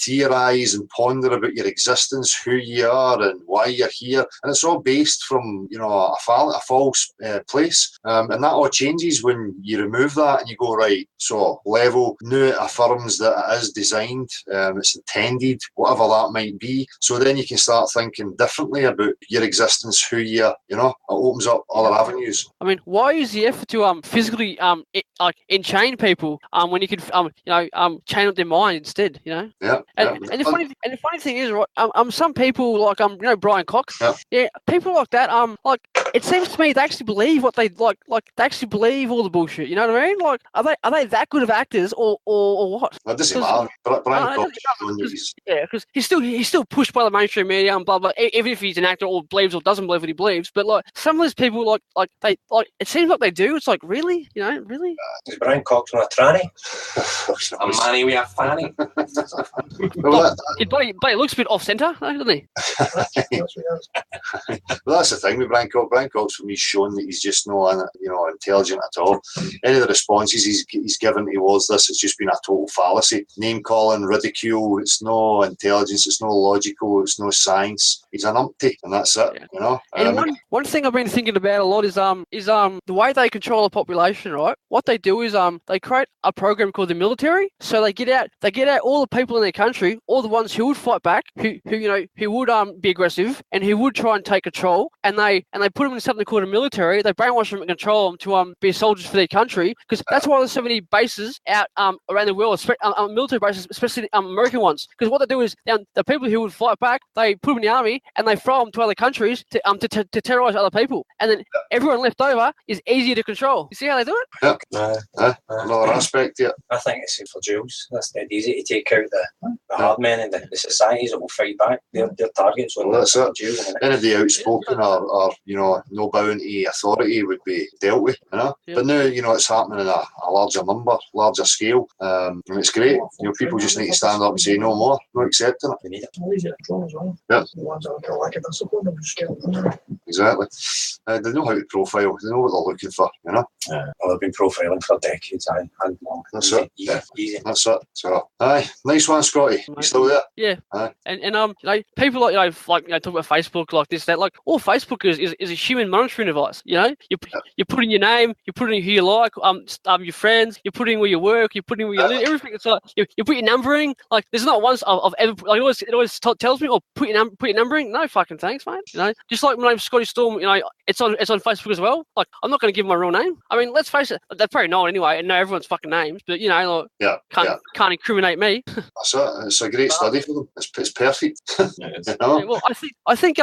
theorise and ponder about your existence, who you are and why you're here. And it's all based from, a false place. And that all changes when you remove that and you go, right, so level, new, it affirms that it is designed, it's intended, whatever that might be. So then you can start thinking differently about your existence, who you are, it opens up other avenues. I mean, why use the effort to physically enchain people when you could chain up their mind instead, Yeah. And the funny thing is, right, some people like Brian Cox, people like that, it seems to me they actually believe what they like they actually believe all the bullshit. You know what I mean? Like, are they that good of actors or what? That doesn't matter. Brian Cox, because he's still pushed by the mainstream media and blah blah. Even if he's an actor or believes or doesn't believe what he believes, but like some of these people, like they it seems like they do. It's like really, really. Is Brian Cox on a tranny? A manny we have fanny. He looks a bit off centre, doesn't he? Well, that's the thing with Brian Cox. Brian Cox, for me, shown that he's just not, intelligent at all. Any of the responses he's given towards this, it's just been a total fallacy. Name calling, ridicule. It's no intelligence. It's no logical. It's no science. He's an umpty, and that's it. And one thing I've been thinking about a lot is the way they control the population. Right, what they do is they create a program called the military. So they get out all the people in their country, all the ones who would fight back, who would be aggressive and who would try and take control, and they put them in something called a military. They brainwash them and control them to be soldiers for their country, because that's why there's so many bases out around the world, military bases, especially American ones. Because what they do is the people who would fight back, they put them in the army and they throw them to other countries to terrorize other people, and then everyone left over is easier to control. You see how they do it? Another aspect, I think it's for Jews. That's dead easy to take out the hard men and the societies that will fight back. Their targets. Well, that's it. Jews. Any of the outspoken or no bowing to authority would be dealt with, Yeah. But now, it's happening in a larger number, larger scale, and it's great. People just need to stand up and say no more, not accepting it. We need it. Yeah. The ones that don't like it, don't support them, just get them. exactly. They know how to profile. They know what they're looking for. Well, I've been profiling for decades. And long. That's Easy, it. Easy, easy. That's it. So, aye, nice one, Scotty. You still there? Yeah. Aye. And people like talk about Facebook like this, that, like all Facebook is a human monitoring device. You put in your name, you put in who you like, your friends, you put in where you work, you put in where you live, everything. It's like you put your numbering. Like there's not once I've ever like it always tells me, put your numbering. No fucking thanks, mate. Just like my name's Scotty Storm. It's on Facebook as well. Like I'm not going to give my real name. I mean, let's face it, they probably know it anyway and know everyone's fucking names, but can't incriminate me. That's it. It's a great study for them. It's perfect. Yeah, well, I think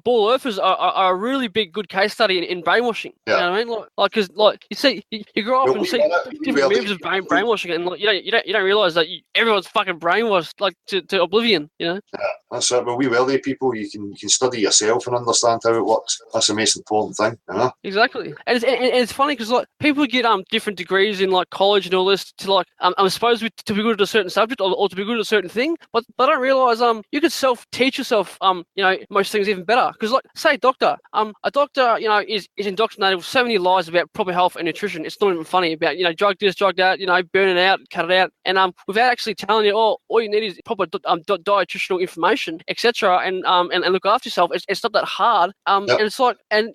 ball earthers are a really big good case study in brainwashing. Yeah. You know what I mean? Because you see, you grow up and see different moves of brainwashing, and you don't realize that everyone's fucking brainwashed like to oblivion. Yeah, that's it. But we wealthy people, you can study yourself and understand how it works. That's the most important thing. Exactly, and it's funny because like people get different degrees in like college and all this to like I'm supposed to be good at a certain subject or to be good at a certain thing, but I don't realize you could self-teach yourself most things even better. Because like say doctor, a doctor is indoctrinated with so many lies about proper health and nutrition. It's not even funny about drug this, drug that, burn it out, cut it out, and without actually telling you all you need is proper dietitianal information, etc. And look after yourself. It's not that hard. And it's like and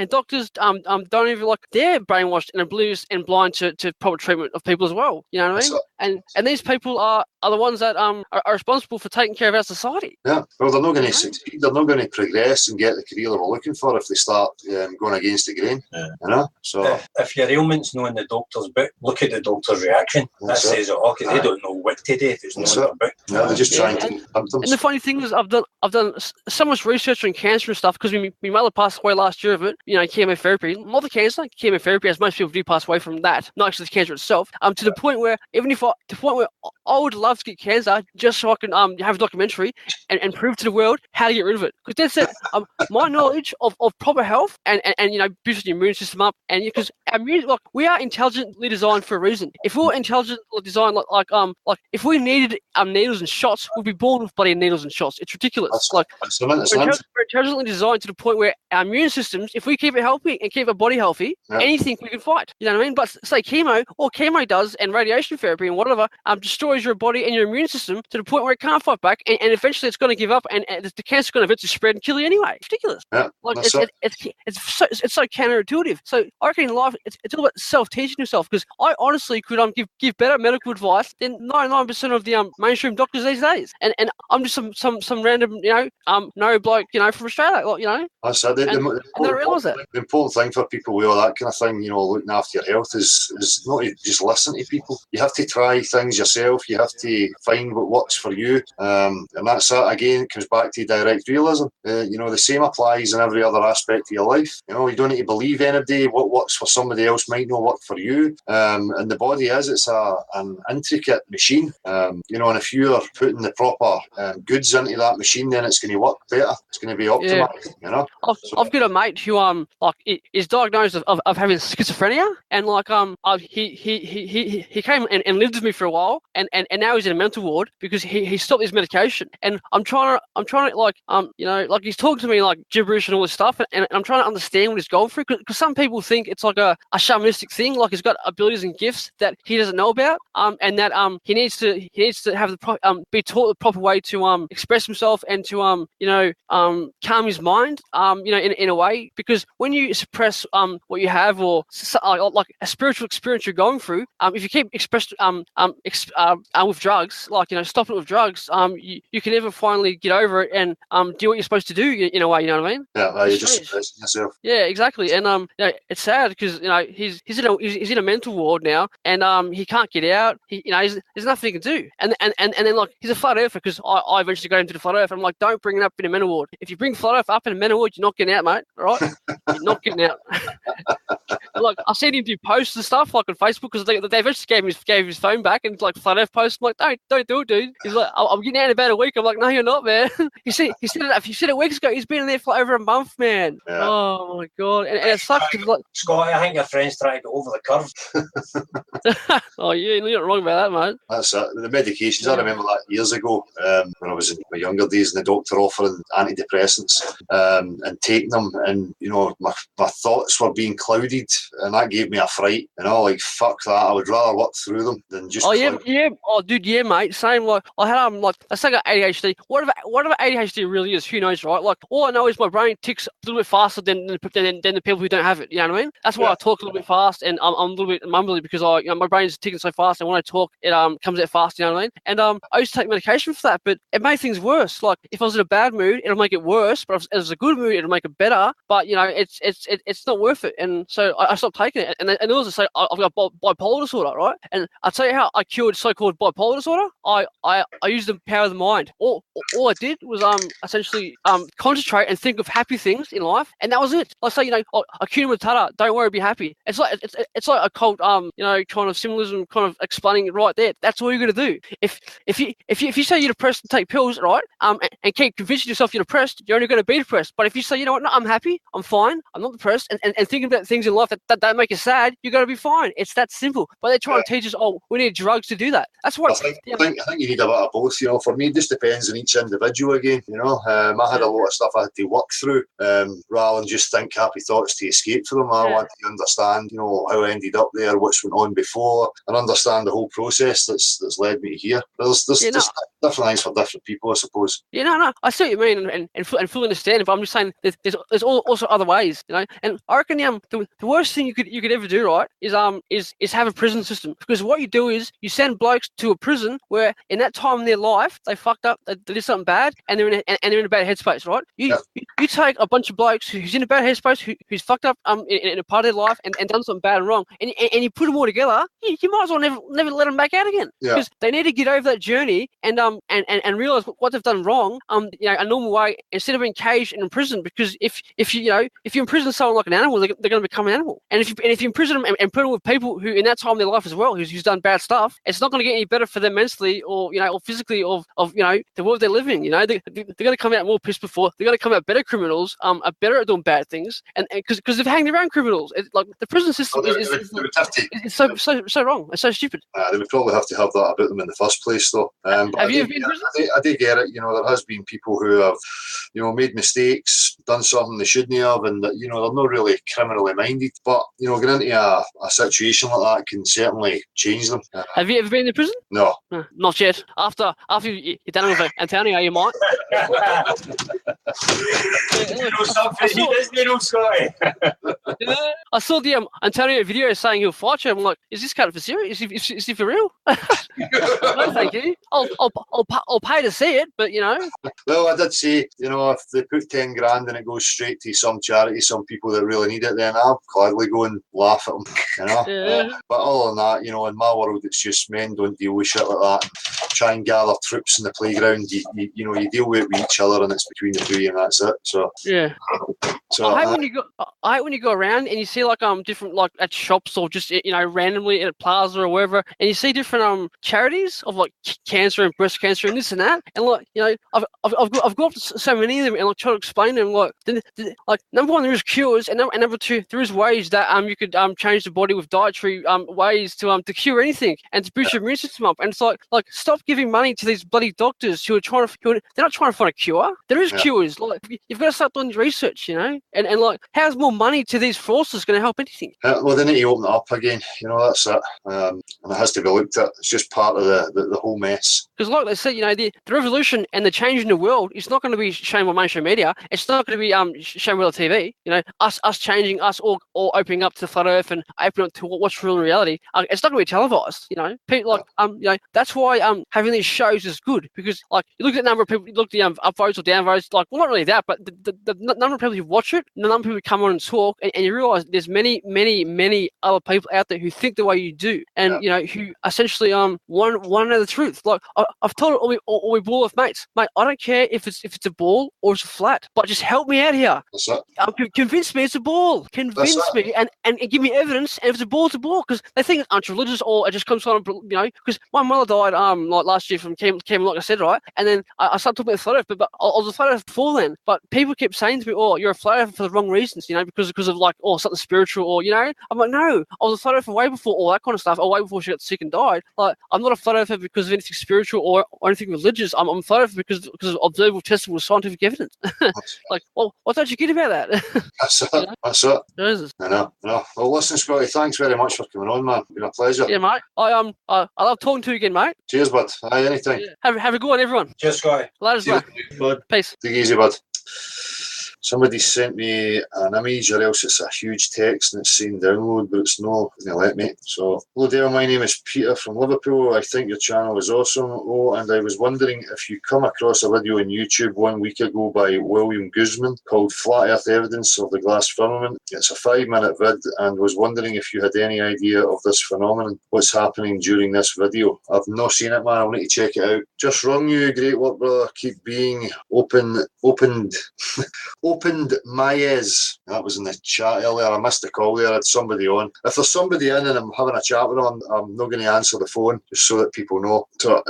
doctors don't even like they're brainwashed and oblivious and blind to proper treatment of people as well. You know what I mean? And these people are the ones that are responsible for taking care of our society. Yeah, well, they're not going to succeed. They're not going to progress and get the career they're looking for if they start going against the grain. Yeah. So if your ailment's not in the doctor's book, look at the doctor's reaction. That says it all because they don't know what to do. There's no in the book. Yeah, they're just trying to symptoms. And the funny thing is, I've done so much research on cancer and stuff because my mother passed away last year of it. Chemotherapy, not the cancer, chemotherapy, as most people do pass away from that, not actually the cancer itself. To the point where I would love to get cancer just so I can have a documentary and prove to the world how to get rid of it. Because that's it. My knowledge of proper health and boosting your immune system up, and because we are intelligently designed for a reason. If we were intelligently designed like if we needed needles and shots, we'd be born with bloody needles and shots. It's ridiculous. We're intelligently designed to the point where our immune systems, if we keep it healthy and keep our body healthy, anything we can fight. You know what I mean? But say chemo, all chemo does and radiation therapy and whatever destroys your body and your immune system to the point where it can't fight back, and eventually it's going to give up, and the cancer's going to eventually spread and kill you anyway. It's ridiculous. Yeah, it's so counterintuitive. So I reckon in life it's all about self-teaching yourself, because I honestly could give better medical advice than 99% of the mainstream doctors these days, and I'm just some random no bloke from Australia, That's it. I don't realise that. The important thing for people with all that kind of thing, looking after your health is not to just listen to people. You have to try things yourself. You have to find what works for you, and that's it. Again, it comes back to direct realism. The same applies in every other aspect of your life. You don't need to believe anybody. What works for somebody else might not work for you. And the body it's an intricate machine. And if you are putting the proper goods into that machine, then it's going to work better. It's going to be optimized. Yeah. I've got a mate who is diagnosed of having schizophrenia, and he came and lived with me for a while, and now he's in a mental ward because he stopped his medication. And I'm trying to he's talking to me like gibberish and all this stuff, and I'm trying to understand what he's going through, because some people think it's like a shamanistic thing, like he's got abilities and gifts that he doesn't know about, and that he needs to have be taught the proper way to express himself and to calm his mind in a way, because when you suppress what you have, or like a spiritual experience you're going through, if you keep with drugs, stop it with drugs, you can never finally get over it and do what you're supposed to do in a way. You know what I mean? Yeah, you're just suppressing yourself. Yeah, exactly. And it's sad because he's in a mental ward now, and he can't get out. There's nothing he can do. And then he's a flat earther, because I eventually got him to the flat earth. I'm like, don't bring it up in a mental ward. If you bring flat earth up in a mental ward, you're not getting out, mate. All right? You're not getting out. like I seen him do posts and stuff like on Facebook because they eventually gave his phone back and like flat Earth posts. I'm like, don't do it, dude. He's like, I'm getting out in about a week. I'm like, no, you're not, man. He said it weeks ago. He's been in there for over a month, man. Yeah. Oh my god, and it sucks because like, Scotty, I think your friend's trying to go over the curve. oh yeah, you're not wrong about that, mate. That's it. The medications, I remember that years ago when I was in my younger days and the doctor offering antidepressants and taking them, and my thoughts were being clouded, and that gave me a fright. Like fuck that, I would rather work through them than just dude, yeah, mate, same. Like I had like let's say I got ADHD. Whatever ADHD really is, who knows, right? Like all I know is my brain ticks a little bit faster than the people who don't have it. You know what I mean? That's why I talk a little bit fast, and I'm a little bit mumbly because my brain's ticking so fast, and when I talk, it comes out fast. You know what I mean? And I used to take medication for that, but it made things worse. Like if I was in a bad mood, it'll make it worse, but if it was a good mood, it'll make it better. But it's not worth it, and so I stopped taking it. And also say I've got bipolar disorder, right? And I'll tell you how I cured so-called bipolar disorder. I used the power of the mind. All I did was essentially concentrate and think of happy things in life, and that was it. Like say Akuna Matata, don't worry, be happy. It's like a cult kind of symbolism, kind of explaining it right there. That's all you're gonna do. If you say you're depressed and take pills, right, and keep convincing yourself you're depressed, you're only gonna be depressed. But if you say, you know what, no, I'm happy, I'm fine, I'm not depressed, and thinking about things in life that make you sad, you're gonna be fine. It's that simple. But they try to teach us, we need drugs to do that. That's what I think you need a bit of both. For me, it just depends on each individual again. I had a lot of stuff I had to work through rather than just think happy thoughts to escape from them. I want to understand, how I ended up there, what's went on before, and understand the whole process that's led me to here. There's different things for different people, I suppose. Yeah, no, I see what you mean, and fully understand. But I'm just saying there's also other ways, And I reckon the worst thing you could ever do, right, is have a prison system, because what you do is you send blokes to a prison where in that time in their life they fucked up, they did something bad, and they're in a bad headspace, right? You take a bunch of blokes who's in a bad headspace, who's fucked up in a part of their life and done something bad and wrong, and you put them all together, you might as well never let them back out again, because they need to get over that journey and realize what they've done wrong. A normal way, instead of being caged and imprisoned, because if you imprison someone like an animal, they're going to become an animal, and if you imprison them and put them with people who in that time in their life as well, who's done bad stuff, it's not going to get any better for them mentally or physically of the world they're living. They're going to come out more pissed before. They're going to come out better criminals, are better at doing bad things, and because they've hanged around criminals. Like the prison system is so wrong. It's so stupid. They would probably have to have that about them in the first place, though. Have you ever been in prison? I do get it. There has been people who have, made mistakes, done something they shouldn't have, and they're not really criminally minded. But getting into a situation like that can certainly change them. Have you ever been in prison? No, not yet. After you're done with Antonio, you might. I saw the Antonio video saying he'll fight you. I'm like, is this kind of for serious? Is he for real? No, thank you. I'll pay to see it, but Well, I did say, if they put 10 grand and it goes straight to some charity, some people that really need it, then I'll gladly go and laugh at them. But other than that, in my world, it's just men don't deal with shit like that. Try and gather troops in the playground. You deal with it with each other, and it's between the two of you, and that's it. So yeah. So I hate when you go around and you see different at shops or just randomly at a plaza or wherever, and you see different charities of cancer and breast cancer and this and that, and I've got so many of them, and try to explain to them number one, there is cures, and number two, there is ways that you could change the body with dietary ways to cure anything and to boost your immune system up, and it's stop giving money to these bloody doctors who are they're not trying to find a cure. There is cures. You've got to start doing research, and how's more money to these forces going to help anything? Well, they need to open it up again. That's it, and it has to be looked at. It's just part of the whole mess. Because, like they say, the revolution and the change in the world is not going to be shown on mainstream media. It's not going to be shown on TV. Us changing, us all opening up to the flat Earth and opening up to what's real in reality. It's not going to be televised. People that's why having these shows is good, because you look at the number of people, you look at the upvotes or downvotes. Well, not really that, but the number of people who watch it, the number of people who come on and talk, and you realise there's many other people out there who think the way you do, and who essentially want to know the truth. Like I've told all my ball of mates, mate, I don't care if it's a ball or it's flat, but just help me out here. That's it. Convince me it's a ball. Convince me and give me evidence. And if it's a ball, it's a ball. Because they think it's anti-religious or it just comes from, because my mother died like last year from chemo, like I said, right? And then I started talking about flat earth, but I was a flat earth before then. But people kept saying to me, "Oh, you're a flat earth for the wrong reasons," because of like something spiritual or I'm like, no, I was a flat earther way before all that kind of stuff. Or way before she got sick and died. Like I'm not a flat earther because of anything spiritual or anything religious. I'm a flat earther because of observable, testable scientific evidence. Like, well, what don't you get about that? That's it. That's it. Jesus. I know. Well, listen, Scotty, thanks very much for coming on, man. It's been a pleasure. Yeah, mate. I love talking to you again, mate. Cheers, bud. Aye, anytime. Yeah. Have a good one, everyone. Cheers, Scotty. Later, bud. Peace. Take it easy, bud. Somebody sent me an image, or else it's a huge text and it's saying download, but it's not going to let me. So, hello there, my name is Peter from Liverpool. I think your channel is awesome. Oh, and I was wondering if you come across a video on YouTube 1 week ago by William Guzman called Flat Earth Evidence of the Glass Firmament. It's a 5-minute vid, and was wondering if you had any idea of this phenomenon, what's happening during this video. I've not seen it, man. I'll need to check it out. Just rung you. Great work, brother. Keep being opened my ears. That was in the chat earlier. I missed the call there. I had somebody on. If there's somebody in and I'm having a chat with them, I'm not going to answer the phone just so that people know. So,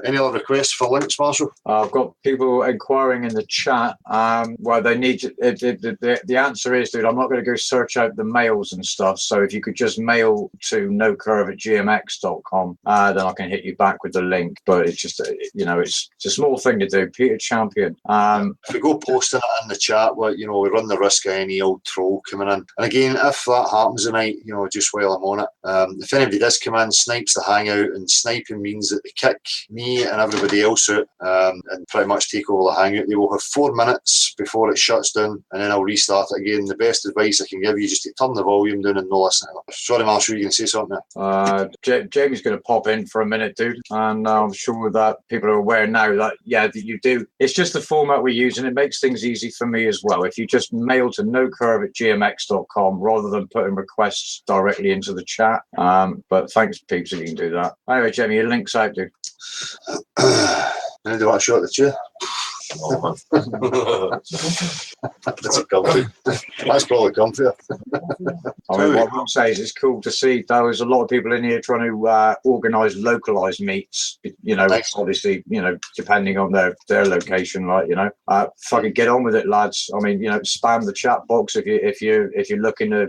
any other requests for links, Marshall? I've got people inquiring in the chat. Well, they need the answer is, dude, I'm not going to go search out the mails and stuff. So if you could just mail to nocurve@gmx.com, then I can hit you back with the link. But it's just, it's a small thing to do. Peter Champion. If we go posting it in the chat, well, we run the risk of any old troll coming in. And again, if that happens tonight, just while I'm on it, if anybody does come in, snipes the hangout, and sniping means that they kick me and everybody else out and pretty much take over the hangout. They will have 4 minutes before it shuts down, and then I'll restart it again. The best advice I can give you is just to turn the volume down and no listen. Sorry, Marshall, you can say something there. Jamie's going to pop in for a minute, dude, and I'm sure that people are aware now that, that you do. It's just the format we use, and it makes things easy for me as well. If you just mail to nocurve@gmx.com rather than putting requests directly into the chat. But thanks, peeps, if you can do that. Anyway, Jamie, your link's out, dude. Now do you want a shot at the chair? That's a comfy. That's probably comfier. I mean, what I will say is it's cool to see there's a lot of people in here trying to organise localised meets, obviously, depending on their location, like, fucking get on with it, lads. I mean, spam the chat box if you're looking to,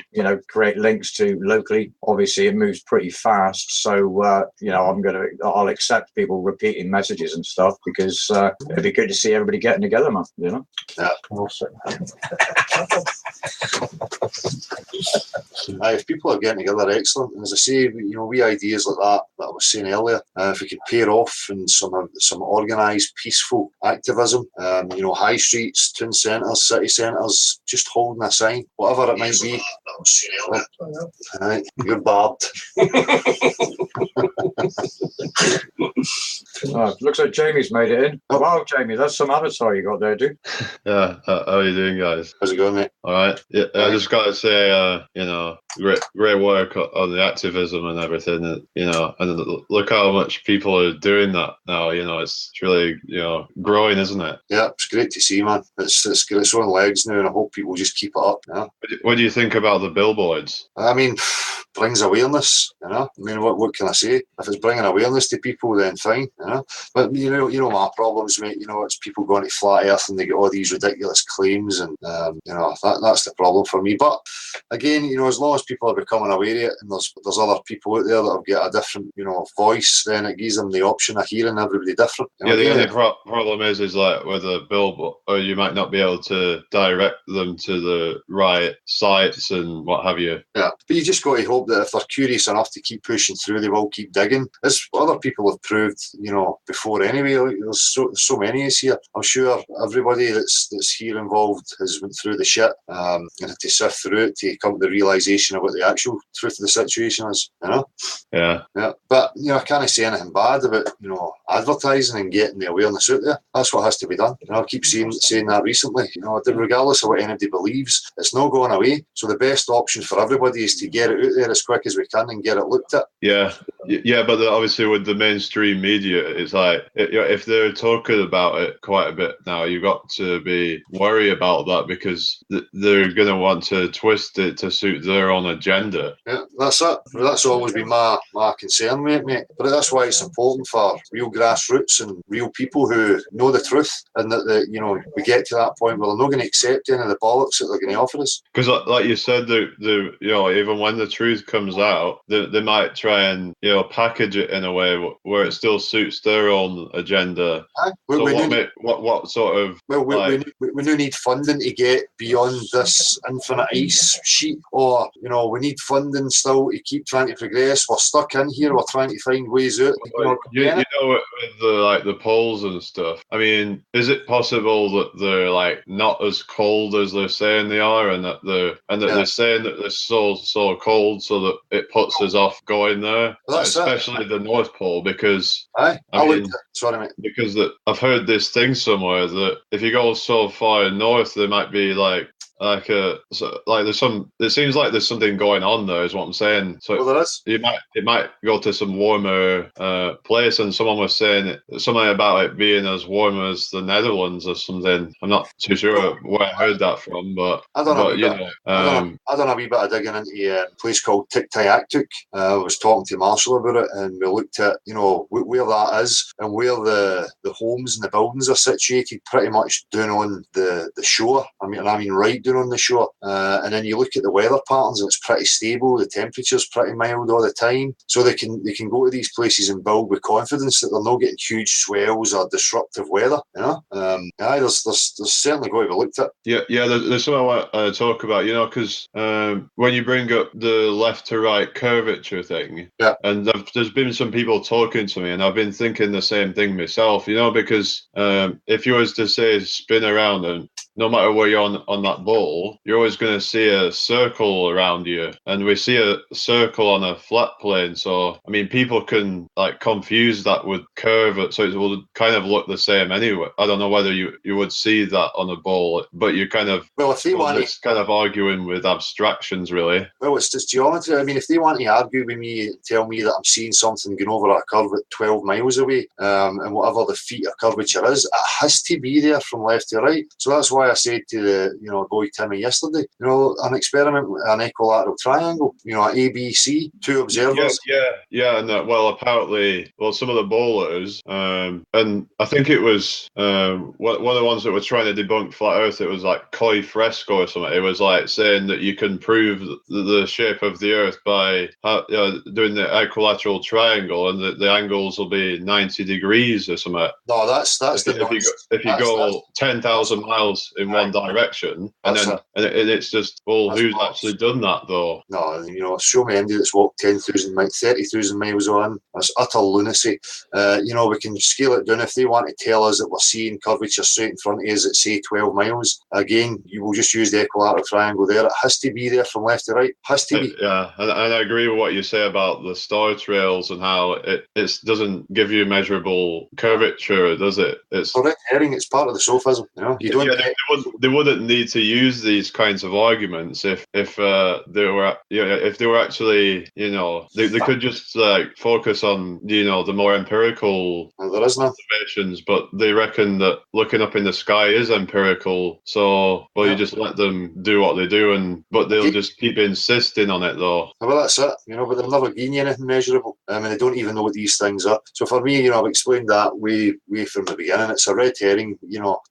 create links to locally. Obviously, it moves pretty fast, so I'll accept people repeating messages and stuff because it'd be good to see everybody getting together, man. Yeah. Also. If people are getting together, excellent. And as I say, we ideas like that I was saying earlier, if we could pair off in some organised, peaceful activism, high streets, town centres, city centres, just holding a sign, whatever it might be. You're barbed. Looks like Jamie's made it in. Oh, wow, Jamie, that's some avatar you got there, dude. Yeah, how are you doing, guys? How's it going, mate? All right. Yeah, I just got to say, great work on the activism and everything. And look how much people are doing that now. It's really, growing, isn't it? Yeah, it's great to see, man. It's got its own legs now, and I hope people just keep it up. Yeah. What do you think about the billboards? I mean, brings awareness. I mean, what can I say? If it's bringing awareness to people, then fine. But my problems, mate. It's people going to flat earth and they get all these ridiculous claims, and that's the problem for me. But again, as long as people are becoming aware of it, and there's other people out there that have got a different voice, then it gives them the option of hearing everybody different. The only problem is like with a billboard, or you might not be able to direct them to the right sites and what have you. Yeah, but you just got to hope that if they're curious enough to keep pushing through, they will keep digging. As other people have proved, before anyway. There's so many is here. I'm sure everybody that's here involved has went through the shit and had to sift through it to come to the realisation of what the actual truth of the situation is, you know? Yeah. Yeah. But, you know, I can't say anything bad about, you know, advertising and getting the awareness out there. That's what has to be done. You know, I keep saying that recently. You know, regardless of what anybody believes, it's not going away. So the best option for everybody is to get it out there as quick as we can and get it looked at. Yeah. Yeah, but obviously with the mainstream media, it's like, if they're talking about it quite a bit now, you've got to be worried about that because they're going to want to twist it to suit their own agenda. Yeah, that's it. That's always been my concern, mate. But that's why it's important for real grassroots and real people who know the truth, and that you know, we get to that point where they're not going to accept any of the bollocks that they're going to offer us. Because, like you said, the you know, even when the truth comes out, they might try and, you know, package it in a way where it still suits their own agenda. So what sort of? Well, we do need funding to get beyond this infinite ice sheet, or, you know, we need funding still to keep trying to progress. We're stuck in here. We're trying to find ways out. You know, with the poles and stuff. I mean, is it possible that they're like not as cold as they're saying they are, and that they're saying that they're so cold so that it puts us off going there, well, especially the North Pole? Because sorry, mate. Because I've heard this thing somewhere that if you go so far north, there might be there's some. It seems like there's something going on there, is what I'm saying. So there is. It might go to some warmer place, and someone was saying something about it being as warm as the Netherlands or something. I'm not too sure where I heard that from, but I don't know. I done a wee bit of digging into a place called Tiktayak. I was talking to Marshall about it, and we looked at, you know, where that is and where the homes and the buildings are situated, pretty much down on the shore. I mean right down on the shore. And then you look at the weather patterns, and it's pretty stable. The temperature's pretty mild all the time, so they can go to these places and build with confidence that they're not getting huge swells or disruptive weather. You know, there's certainly going to be looked at. Yeah. There's something I want to talk about. You know, because when you bring up the left to right curvature thing, and there's been some people talking to me, and I've been thinking the same thing myself. You know, because if you was to say spin around, and no matter where you're on that ball, you're always going to see a circle around you, and we see a circle on a flat plane. So I mean, people can like confuse that with curve, so it will kind of look the same anyway. I don't know whether you would see that on a ball, but you kind of it's kind of arguing with abstractions, really. Well, it's just geometry. I mean, if they want to argue with me, tell me that I'm seeing something going over a curve at 12 miles away, and whatever the feet of curvature is, it has to be there from left to right. So that's why I said to the boy Timmy yesterday, an experiment with an equilateral triangle, A, B, C, two observers. Yeah. And well, apparently, some of the bowlers, and I think it was one of the ones that were trying to debunk flat Earth. It was like Coy Fresco or something. It was like saying that you can prove the shape of the Earth by doing the equilateral triangle, and the angles will be 90 degrees or something. No, that's if you go 10,000 miles in one direction, and it's just, who's actually done that though? No, show me anybody that's walked 30,000 miles on. That's utter lunacy. We can scale it down if they want to tell us that we're seeing curvature straight in front of us at, say, 12 miles. Again, you will just use the equilateral triangle there. It has to be there from left to right. Has to be. Yeah, and I agree with what you say about the star trails and how it doesn't give you measurable curvature, does it? It's red herring. It's part of the sophism. You don't. They wouldn't need to use these kinds of arguments if they were actually, they could just focus on the more empirical observations. But they reckon that looking up in the sky is empirical. So you just let them do what they do, but they'll just keep insisting on it though. Well, that's it. But they've never given you anything measurable. I mean, they don't even know what these things are. So for me, I've explained that way from the beginning. It's a red herring.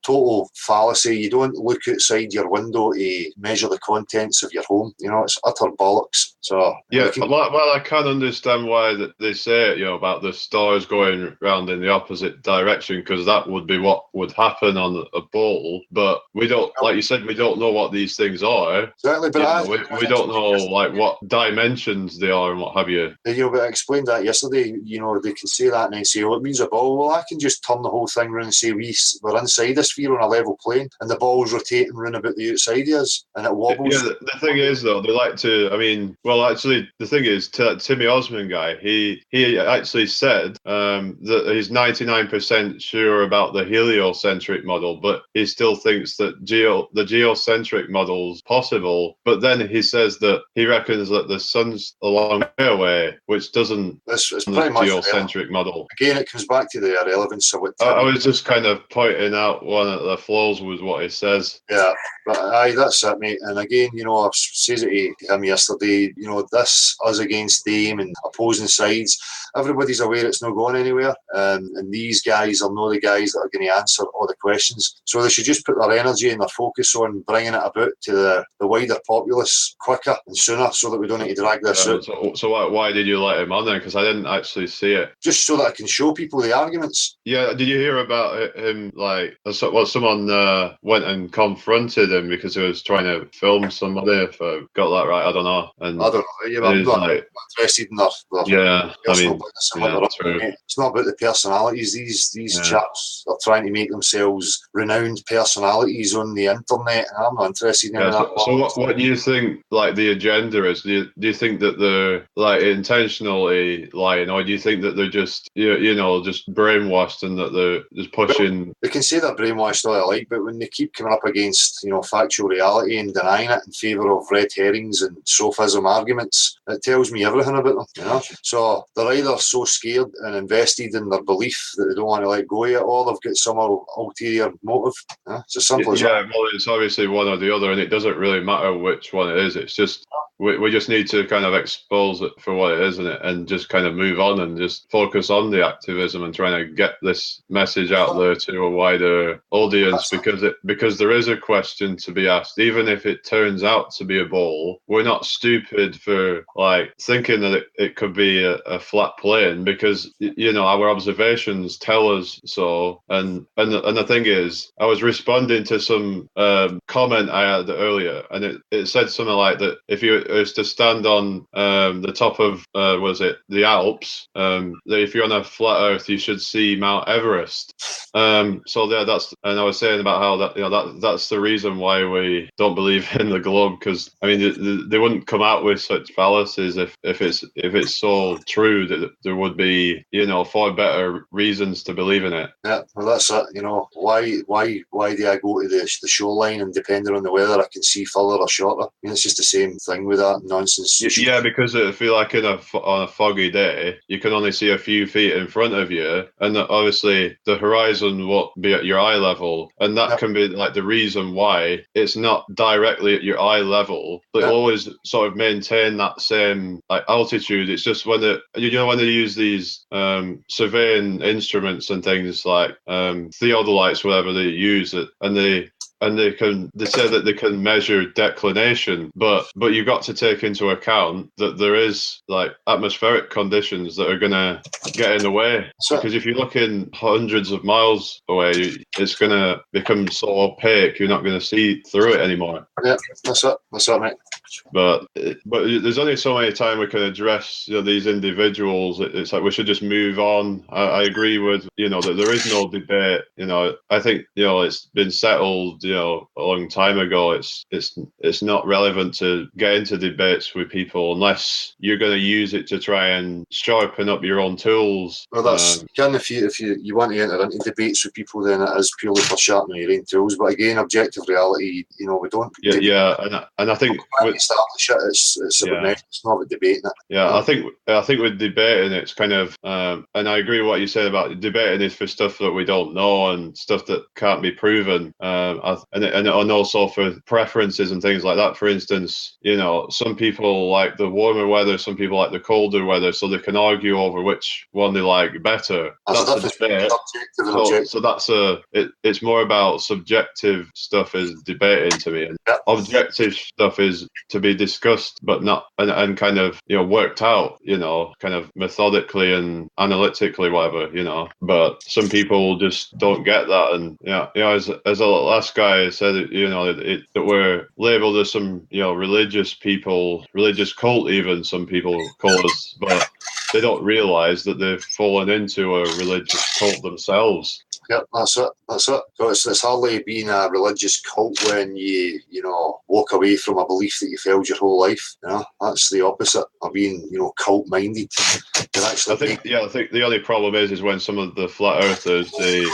Total fallacy. You don't look outside your window to measure the contents of your home. It's utter bollocks. So yeah, well, I can understand why they say it, about the stars going round in the opposite direction, because that would be what would happen on a ball. But we don't, like you said, we don't know what these things are. Certainly, but we don't know like what dimensions they are and what have you. But I explained that yesterday. They can say that and then say, "Oh, it means a ball." Well, I can just turn the whole thing around and say we're inside a sphere on a level plane, and the ball's rotating round about the outside of us, and it wobbles. Yeah, the thing is though, they like to. I mean, well, actually, the thing is, Timmy Osmond guy, he actually said that he's 99% sure about the heliocentric model, but he still thinks that the geocentric model's possible. But then he says that he reckons that the sun's a long way away, which doesn't. It's the pretty much geocentric model. Again, it comes back to the irrelevance of what. I was just kind of pointing out one of the flaws with what he says. Yeah, but aye, that's it, mate. And again, I says it to him yesterday. This us against them and opposing sides. Everybody's aware it's not going anywhere, and these guys are not the guys that are going to answer all the questions. So they should just put their energy and their focus on bringing it about to the wider populace quicker and sooner, so that we don't need to drag this out. So why did you let him on then? Because I didn't actually see it. Just so that I can show people the arguments. Yeah, did you hear about him? Like, someone went and confronted him because he was trying to film somebody. If I got that right, I don't know. And I don't know. Yeah, I'm not interested in their yeah. I mean, true. It's not about the personalities. These chaps are trying to make themselves renowned personalities on the internet. I'm not interested in that. So what do you think? Like the agenda is? Do you think that they're like intentionally lying, or do you think that they're just just brainwashed and that they're just pushing? They can say they're brainwashed all they like, but when they keep coming up against factual reality and denying it in favour of red herrings and sophism arguments, it tells me everything about them. So they're either so scared and invested in their belief that they don't want to let go of it, or they've got some ulterior motive. It's as simple as that. Yeah, well, it's obviously one or the other, and it doesn't really matter which one it is. It's just we just need to kind of expose it for what it is, and just kind of move on and just focus on the activism and trying to get this message out there to a wider audience, because there is a question to be asked. Even if it turns out to be a ball, we're not stupid for like thinking that it could be a flat plane, because our observations tell us so. And the thing is, I was responding to some comment I had earlier, and it said something like that if you was to stand on the top of the Alps, that if you're on a flat Earth, you should see Mount Everest. So that's, and I was saying about how that's the reason why we don't believe in the globe, because I mean they wouldn't come out with such fallacies if it's so true that there would be far better reasons to believe in it. Yeah, well that's it. Why do I go to the shoreline and depending on the weather I can see further or shorter? I mean, it's just the same thing with that nonsense. Yeah, because if you like on a foggy day, you can only see a few feet in front of you, and obviously the horizon won't be at your eye level, and that can be like the reason why it's not directly at your eye level, but always sort of maintain that same like altitude. It's just when when they use these surveying instruments and things like theodolites, whatever they use it, and they say that they can measure declination, but you've got to take into account that there is like atmospheric conditions that are going to get in the way. Because if you're looking hundreds of miles away, it's going to become so opaque you're not going to see through it anymore. Yeah, that's it, mate. But there's only so many times we can address these individuals. It's like we should just move on. I agree with that there is no debate. I think it's been settled a long time ago. It's not relevant to get into debates with people unless you're going to use it to try and sharpen up your own tools. Well, that's if you want to enter into debates with people, then it is purely for sharpening your own tools. But again, objective reality, we don't. And I think start the shit. It's about it's not about debating it. Yeah, I think with debating, it's kind of, and I agree with what you said about debating is for stuff that we don't know and stuff that can't be proven. I and also for preferences and things like that. For instance, some people like the warmer weather, some people like the colder weather, so they can argue over which one they like better. That's a debate. So that's it's more about subjective stuff is debating to me, and objective stuff is to be discussed, but not and kind of worked out, kind of methodically and analytically, whatever, But some people just don't get that, and as the last guy said, that we're labelled as some religious people, religious cult, even some people call us, but they don't realise that they've fallen into a religious cult themselves. Yeah, that's it. So it's hardly being a religious cult when you walk away from a belief that you've held your whole life. That's the opposite of being cult minded. I think the only problem is when some of the flat earthers they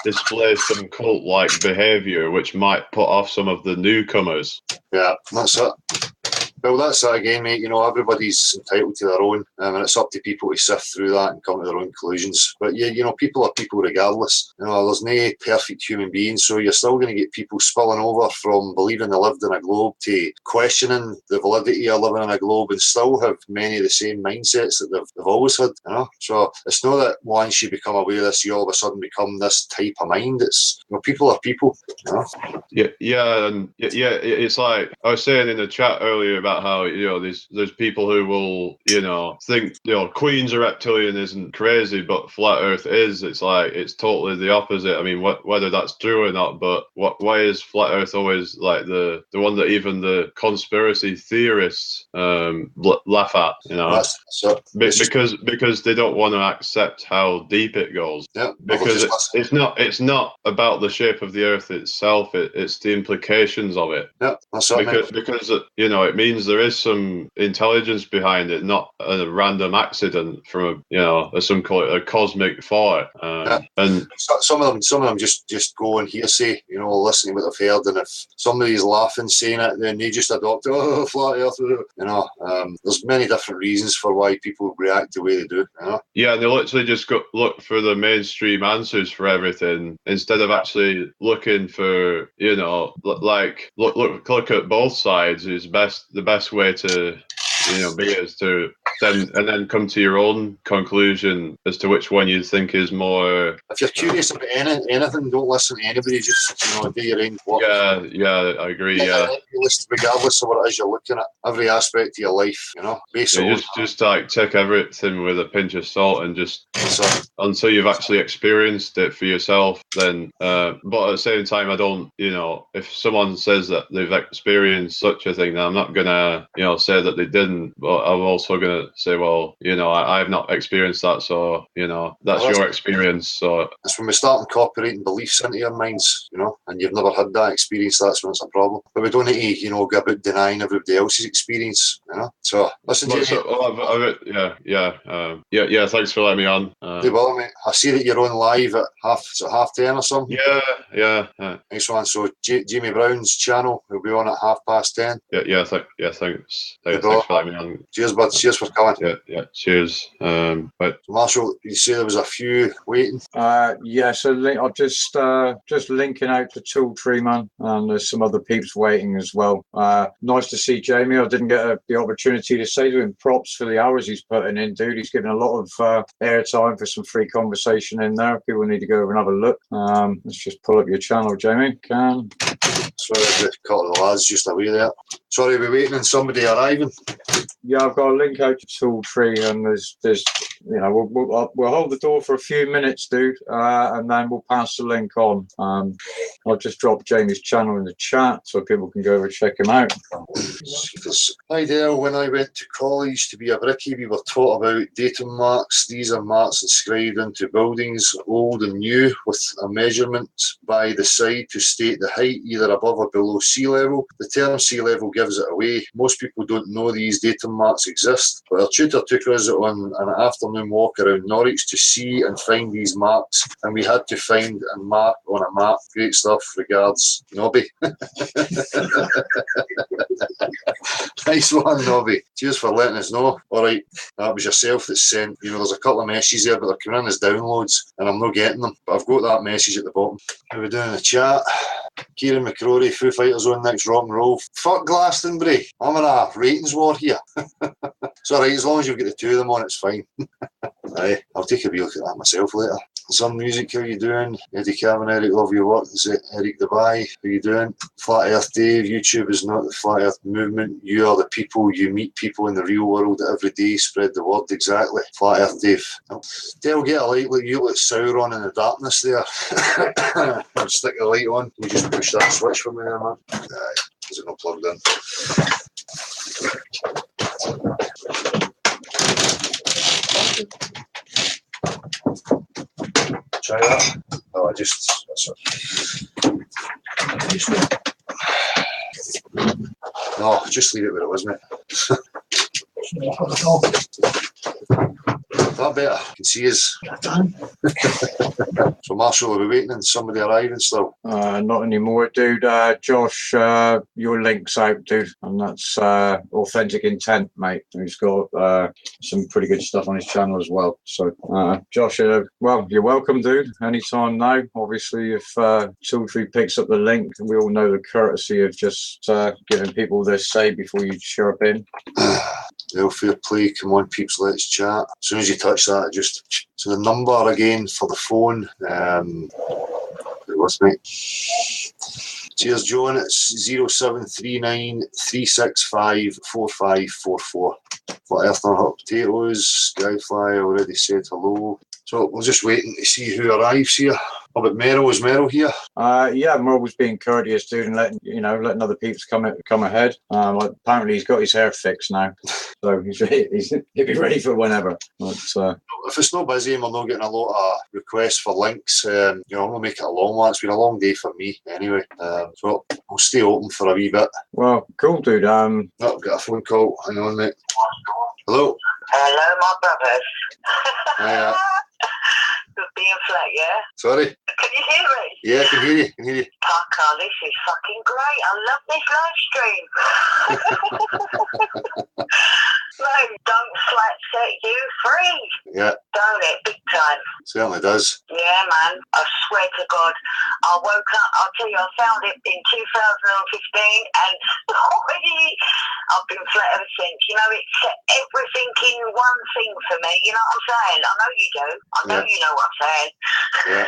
display some cult like behaviour which might put off some of the newcomers. Yeah, that's it. Well, that's it again, mate. Everybody's entitled to their own, and it's up to people to sift through that and come to their own conclusions. But yeah, people are people regardless. There's no perfect human beings, so you're still going to get people spilling over from believing they lived in a globe to questioning the validity of living in a globe, and still have many of the same mindsets that they've always had. So it's not that once you become aware of this, you all of a sudden become this type of mind. It's people are people. It's like I was saying in the chat earlier about how there's people who will think Queen's a reptilian isn't crazy, but flat Earth is. It's like it's totally the opposite. I mean, whether that's true or not, but why is flat Earth always like the one that even the conspiracy theorists laugh at? Because they don't want to accept how deep it goes. Yeah, because it's not about the shape of the Earth itself. It's the implications of it. Yeah, that's right. Because it means there is some intelligence behind it, not a random accident from some call it a cosmic thought. And some of them just go on hearsay, listening to what they've heard, and if somebody's laughing saying it, then they just adopt flat Earth. There's many different reasons for why people react the way they do. Yeah, and they literally just look for the mainstream answers for everything instead of actually looking for like look at both sides is the best way to be is to then come to your own conclusion as to which one you think is more. If you're curious about anything, don't listen to anybody. Just do your own work. Yeah, I agree. Regardless of what it is you're looking at, every aspect of your life, just like take everything with a pinch of salt and just until you've actually experienced it for yourself. Then, but at the same time, I don't. If someone says that they've experienced such a thing, then I'm not gonna say that they didn't. But I'm also gonna say, well, I've not experienced that, so that's your experience. So it's when we start incorporating beliefs into your minds, and you've never had that experience. That's when it's a problem. But we don't need to, go about denying everybody else's experience. So listen, Jamie. Thanks for letting me on. Well, mate. I see that you're on live at 10:30 or something. Yeah. Nice one. So Jamie Brown's channel will be on at 10:30. Thanks. Thanks for letting me on. Cheers, bud. Cheers for coming. Yeah. Cheers. But Marshall, you say there was a few waiting. So I'm just linking out to Tool Tree Man, and there's some other peeps waiting as well. Nice to see Jamie. I didn't get the opportunity to say to him props for the hours he's putting in, dude. He's given a lot of airtime for some free conversation in there. People need to go over and have a look. Let's just pull up your channel, Jamie. Sorry, we caught the lads just away there. Sorry, we're waiting on somebody arriving. Yeah, I've got a link out to Tool Tree, and there's we'll hold the door for a few minutes, dude, and then we'll pass the link on. I'll just drop Jamie's channel in the chat so people can go over and check him out. Hi there. When I went to college to be a brickie, we were taught about datum marks. These are marks inscribed into buildings, old and new, with a measurement by the side to state the height, either above or below sea level. The term sea level gives it away. Most people don't know these datum marks exist, but our tutor took us on an afternoon walk around Norwich to see and find these marks, and we had to find and mark on a map. Great stuff. Regards, Nobby. Nice one, Nobby. Cheers for letting us know. Alright, that was yourself that sent, there's a couple of messages there, but they're coming in as downloads, and I'm not getting them. But I've got that message at the bottom. How are we doing in the chat? Kieran McCrory, Foo Fighters on next rock and roll. Fuck Glastonbury. I'm in a ratings war here. It's alright, as long as you've got the two of them on, it's fine. Aye, I'll take a wee look at that myself later. Some music, how you doing? Eddie Cavan, Eric, love your work. Is it Eric Dubai? How you doing? Flat Earth Dave, YouTube is not the Flat Earth movement. You are the people. You meet people in the real world every day. Spread the word, exactly. Flat Earth Dave. They'll get a light like you look Sauron in the darkness there. I'll stick the light on. You just push that switch for me there, man. Aye, is it not plugged in? Try that. Oh, that's it. No, just leave it where it was, mate. That better. I can see us. So, Marshall, are we waiting on somebody arriving still? Not anymore, dude. Josh, your link's out, dude, and that's Authentic Intent, mate. He's got some pretty good stuff on his channel as well. So, Josh, well, you're welcome, dude. Anytime now. Obviously, if Tooltree picks up the link, we all know the courtesy of just giving people their say before you chirp in. Well, fair play. Come on, peeps, let's chat. As soon as you touch that, just so the number again for the phone. It was, mate. Cheers, John. It's 0739 365 4544. Flat Earther, Hot Potatoes, Skyfly already said hello. So we're just waiting to see who arrives here. How about Merrill? Is Merrill here? Yeah, Merrill was being courteous, dude, and letting other people come ahead. Apparently, he's got his hair fixed now, so he'll be ready for whenever. But, if it's not busy and we're not getting a lot of requests for links, I'm gonna make it a long one. It's been a long day for me anyway. So I'll stay open for a wee bit. Well, cool, dude. Oh, I've got a phone call. Hang on, mate. Hello. Hello, my brothers. Hiya. Being flat, yeah? Sorry. Can you hear me? Yeah, I can hear you. Parker, this is fucking great. I love this live stream. No, don't flat set you free. Yeah. Don't it? Big time. Certainly does. Yeah, man. I swear to God. I woke up, I'll tell you, I found it in 2015 and already I've been flat ever since. It set everything in one thing for me. You know what I'm saying? I know you do. I know you know what I'm saying. Yeah.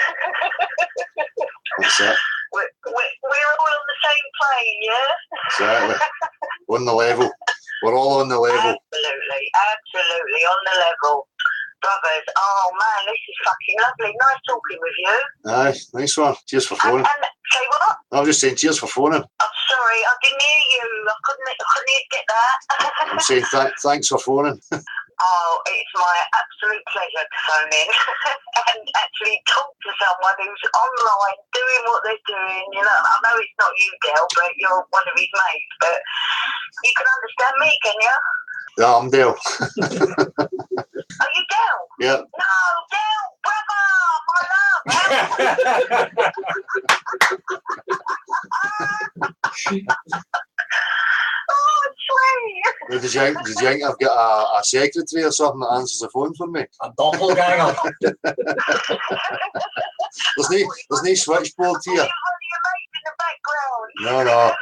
What's that? We're all on the same plane, yeah? Exactly. On the level. We're all on the level. Absolutely on the level. Brothers, oh man, this is fucking lovely. Nice talking with you. Aye, nice one. Cheers for phoning. And say what? I was just saying cheers for phoning. I'm sorry, I didn't hear you. I couldn't get that. I'm saying thanks for phoning. Oh, it's my absolute pleasure to phone in and actually talk to someone who's online doing what they're doing. I know it's not you, Del, but you're one of his mates. But you can understand me, can you? Yeah, I'm Dale. Are you Del? Yeah. No, Del, brother, my love. Oh, sweet. Did you think I've got a secretary or something that answers the phone for me? A doppelganger. There's no switchboard here. No.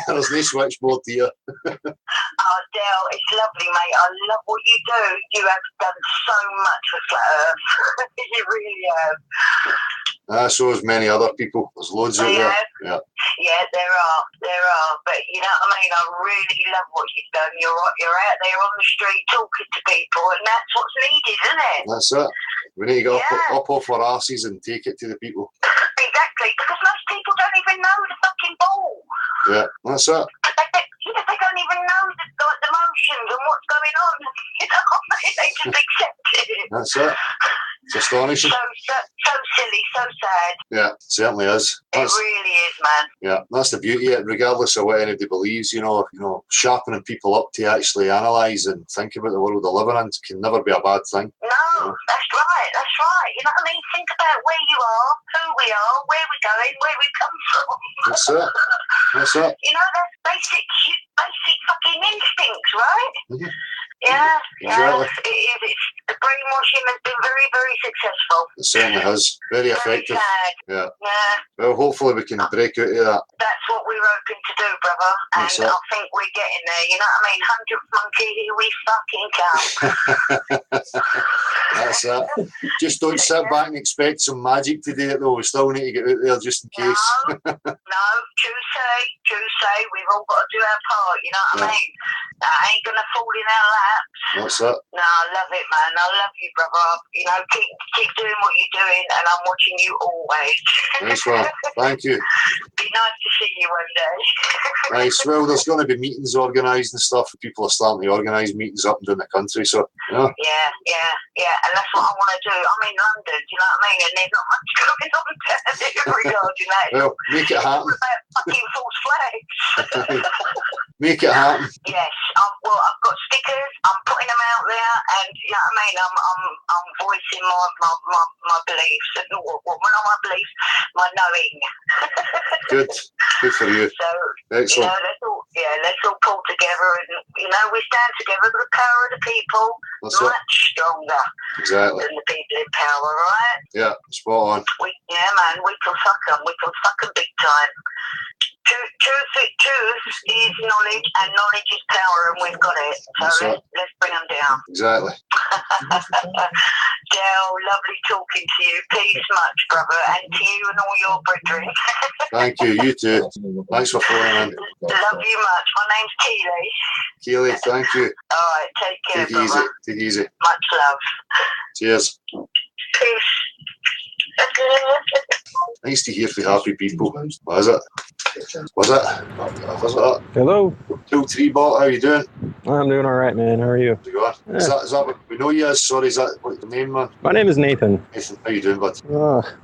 There's no switchboard here. Oh, Del, it's lovely, mate. I love what you do. You have done so much for Flat Earth. You really have. So has many other people. There's loads out there. Yeah. Yeah, there are. But you know what I mean? I really love what you've done. You're out there on the street talking to people, and that's what's needed, isn't it? That's it. We need to get up off our asses and take it to the people. Exactly, because most people don't even know the fucking ball. Yeah, that's it. They don't even know the motions and what's going on. You know what I mean? They just accept it. That's it. It's astonishing. So silly, so sad. Yeah, it certainly is. It really is, man. Yeah, that's the beauty of it, regardless of what anybody believes, sharpening people up to actually analyse and think about the world they're living in can never be a bad thing. No, that's right. You know what I mean? Think about where you are, who we are, where we're going, where we come from. That's it. That's it. That's basic fucking instincts, right? Mm-hmm. Yeah, exactly. It is. The brainwashing has been very, very successful. It certainly has. Very effective. Sad. Yeah. Yeah. Well, hopefully we can break out of that. That's what we're hoping to do, brother. And That's it. I think we're getting there. You know what I mean? 100th monkey, here we fucking come. That's it. Just don't sit back and expect some magic to do it, though. We still need to get out there just in case. No, true say. We've all got to do our part. You know what I mean? That ain't gonna fall in our laps. That's it. No, I love it, man. I love you, brother. Keep doing what you're doing, and I'm watching you always. Nice one. Thank you. Be nice to see you one day. Nice. Well, there's going to be meetings organised and stuff. People are starting to organise meetings up and down the country. So, Yeah. And that's what I want to do. I'm in London, do you know what I mean? And there's not much going on down there regarding that. Well, make it happen. What about fucking false flags? Make it happen. Yes. I've got stickers. I'm putting them out there, and you know what I mean. I'm voicing my beliefs. Well, not my beliefs, my knowing. Good for you. So, excellent. Let's all pull together, and we stand together. The power of the people much stronger Exactly. than the people in power, right? Yeah, spot on. We can fuck them. We can fuck them big time. Truth is knowledge, and knowledge is power, and we've got it. So let's bring them down. Exactly. Dale, lovely talking to you. Peace much, brother, and to you and all your brethren. Thank you. You too. Thanks for phoning in. Love you much. My name's Keely. Keely, thank you. All right, take care, Take it brother. easy. Take it easy. Much love. Cheers. Peace. Nice to hear from happy people. Was it? Hello. 2-3 bot, how you doing? I'm doing all right, man. How are you? How's it going? Is that what we know you as? Sorry, is that what your name, man? My name is Nathan. Nathan, how you doing, bud?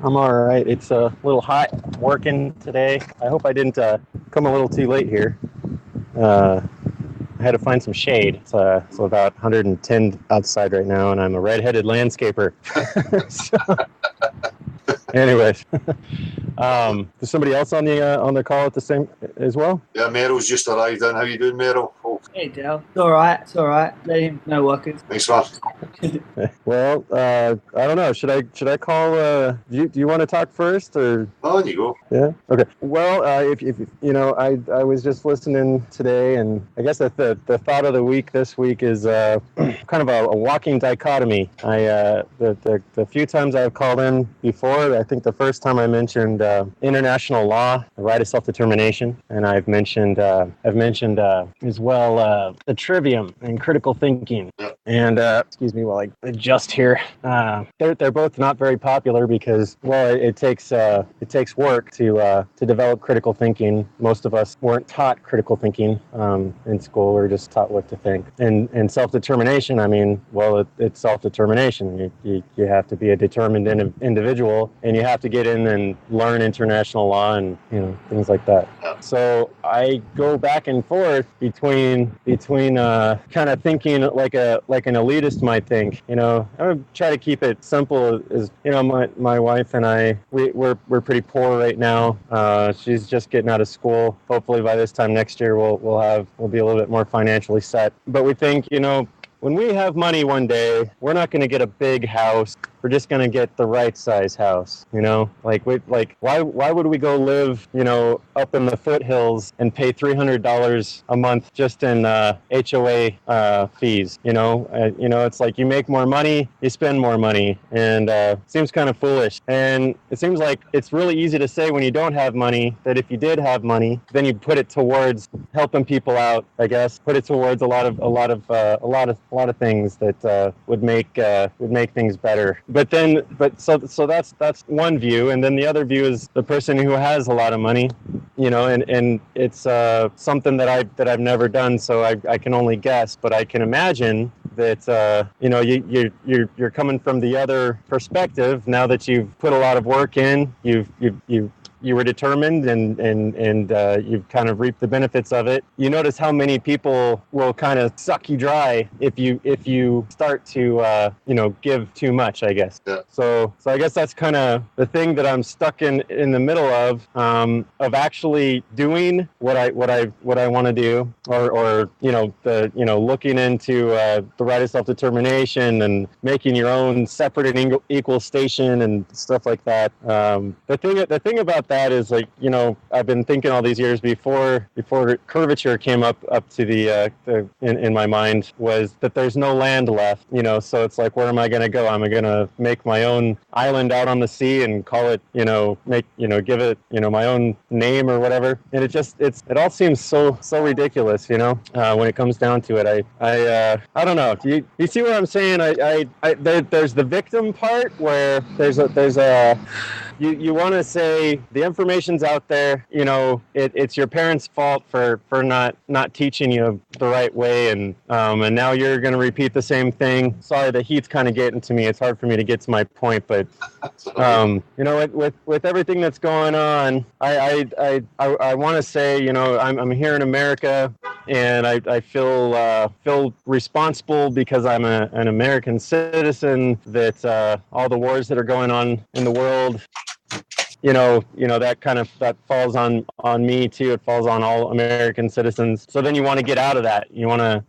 I'm all right. It's a little hot working today. I hope I didn't come a little too late here. I had to find some shade. It's about 110 outside right now, and I'm a redheaded landscaper. Anyways, is somebody else on the call at the same as well? Yeah, Meryl's just arrived in. How you doing, Meryl? Oh. Hey, Dale. It's all right. Let him know workers. Nice one. Well, I don't know. Should I call? Do you want to talk first, or? On you go. Yeah. Okay. Well, if I was just listening today, and I guess that the thought of the week this week is kind of a walking dichotomy. The few times I've called in before, I think the first time I mentioned international law, the right of self-determination, and I've mentioned as well the trivium and critical thinking. Yep. And excuse me while I adjust here. They're both not very popular because, well, it takes work to develop critical thinking. Most of us weren't taught critical thinking in school. We're just taught what to think. And self-determination, I mean, well, it's self-determination. You have to be a determined individual, and you have to get in and learn international law and things like that. So I go back and forth between kind of thinking like an elitist might think. I would try to keep it simple. As my wife and I, we're pretty poor right now. She's just getting out of school. Hopefully by this time next year we'll be a little bit more financially set. But we think when we have money one day, we're not going to get a big house. We're just going to get the right size house, why would we go live, up in the foothills and pay $300 a month just in HOA fees, it's like you make more money, you spend more money, and it seems kind of foolish. And it seems like it's really easy to say when you don't have money that if you did have money, then you put it towards helping people out, I guess, put it towards a lot of things that would make things better. So that's one view, and then the other view is the person who has a lot of money, and it's something that I've never done, so I can only guess, but I can imagine that you're coming from the other perspective. Now that you've put a lot of work in, you were determined, and you've kind of reaped the benefits of it. You notice how many people will kind of suck you dry if you start to give too much, I guess. Yeah. So I guess that's kind of the thing that I'm stuck in the middle of actually doing what I want to do, or looking into the right of self-determination and making your own separate and equal station and stuff like that. The thing about that is, like, I've been thinking all these years before curvature came up to the in my mind, was that there's no land left, so it's like, where am I going to go? Am I going to make my own island out on the sea and call it, give it, my own name or whatever? And it all seems so ridiculous, when it comes down to it. I don't know. Do you see what I'm saying? There's the victim part where there's a you want to say the information's out there, it's your parents' fault for not teaching you the right way, and now you're going to repeat the same thing. Sorry, the heat's kind of getting to me. It's hard for me to get to my point, but with everything that's going on, I want to say, I'm here in America, and I feel responsible because I'm an American citizen, that all the wars that are going on in the world, that falls on me too. It falls on all American citizens. So then you want to get out of that. You want to,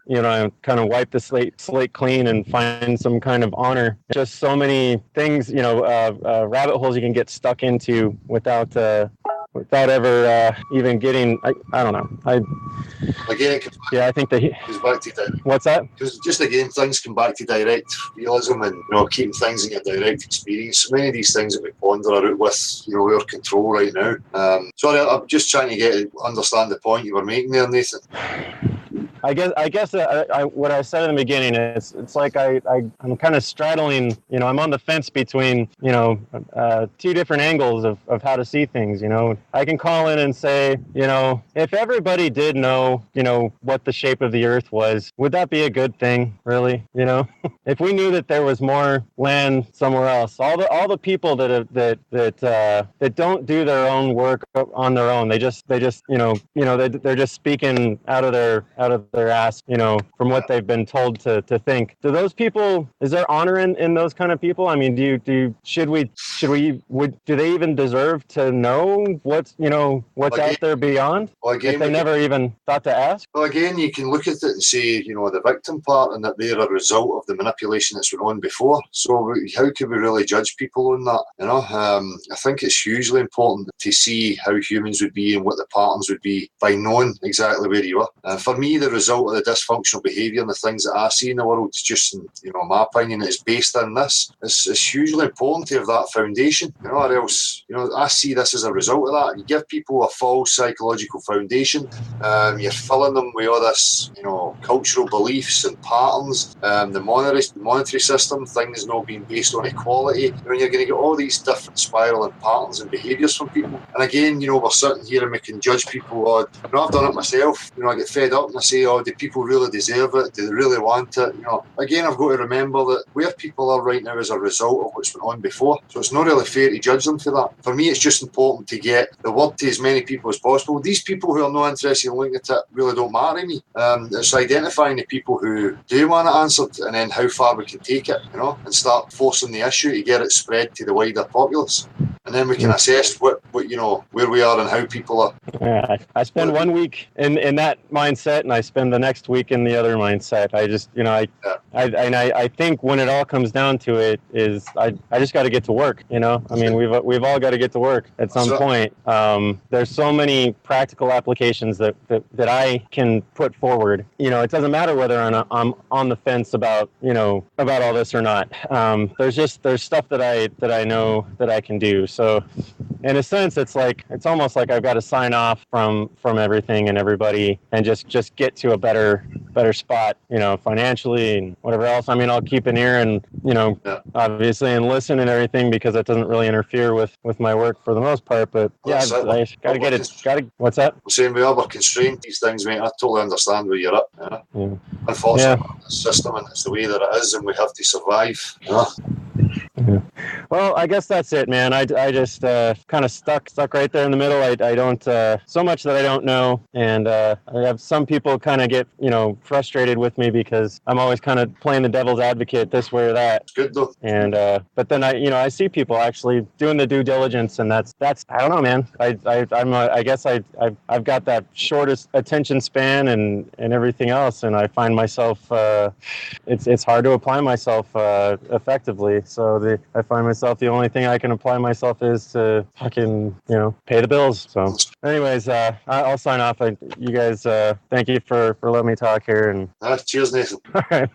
kind of wipe the slate clean and find some kind of honor. Just so many things, rabbit holes you can get stuck into without ever even getting. I don't know. Again, I think that goes back to direct. What's that? Because just again, things come back to direct realism and keeping things in your direct experience. So many of these things that we ponder are out with our control right now. Sorry, I'm just trying to understand the point you were making there, Nathan. I guess what I said in the beginning is, it's like I'm kind of straddling, I'm on the fence between, two different angles of how to see things. I can call in and say, if everybody did know, what the shape of the earth was, would that be a good thing, really? If we knew that there was more land somewhere else, all the people that don't do their own work on their own, they're just speaking out of their ass, from what they've been told to think. Do those people, is there honor in those kind of people? I mean, do they even deserve to know what's out there beyond? Well, again, if they never even thought to ask? Well, again, you can look at it and say, the victim part, and that they're a result of the manipulation that's went on before. So how can we really judge people on that? I think it's hugely important to see how humans would be and what the patterns would be by knowing exactly where you are. For me, the result of the dysfunctional behaviour and the things that I see in the world, just in my opinion, is based on this. It's hugely important to have that foundation, or else, I see this as a result of that. You give people a false psychological foundation, you're filling them with all this, cultural beliefs and patterns, the monetary system, things not being based on equality. You're going to get all these different spiralling patterns and behaviours from people. And again, we're sitting here and we can judge people. I've done it myself. I get fed up and I say, do people really deserve it? Do they really want it? Again, I've got to remember that where people are right now is a result of what's been on before. So it's not really fair to judge them for that. For me, it's just important to get the word to as many people as possible. These people who are not interested in looking at it really don't matter to me. It's identifying the people who do want it answered, and then how far we can take it, and start forcing the issue to get it spread to the wider populace. And then we can assess what where we are and how people are. Yeah, I spend 1 week in that mindset, and I spend the next week in the other mindset. I just, I think when it all comes down to it, is I just got to get to work. I mean, we've all got to get to work at some point. There's so many practical applications that I can put forward. It doesn't matter whether I'm on the fence about all this or not. There's stuff that I know that I can do. So in a sense, it's almost like I've got to sign off from everything and everybody, and just get to a better better spot, financially and whatever else. I mean, I'll keep an ear and, obviously, and listen and everything, because that doesn't really interfere with my work for the most part. But I got to get it. What's that? Same way, we're constrained these things, mate. I totally understand where you're at. Unfortunately, the system, and it's the way that it is, and we have to survive. Yeah. Well, I guess that's it, man. I just kind of stuck right there in the middle. I don't so much that I don't know, and I have some people kind of get frustrated with me because I'm always kind of playing the devil's advocate this way or that. It's good though. And but then I see people actually doing the due diligence, and that's I don't know, man. I guess I've got that shortest attention span and everything else, and I find myself it's hard to apply myself effectively. So I find myself the only thing I can apply myself is to fucking pay the bills. So anyways, I'll sign off. You guys, thank you for letting me talk here. And cheers, Nathan. All right.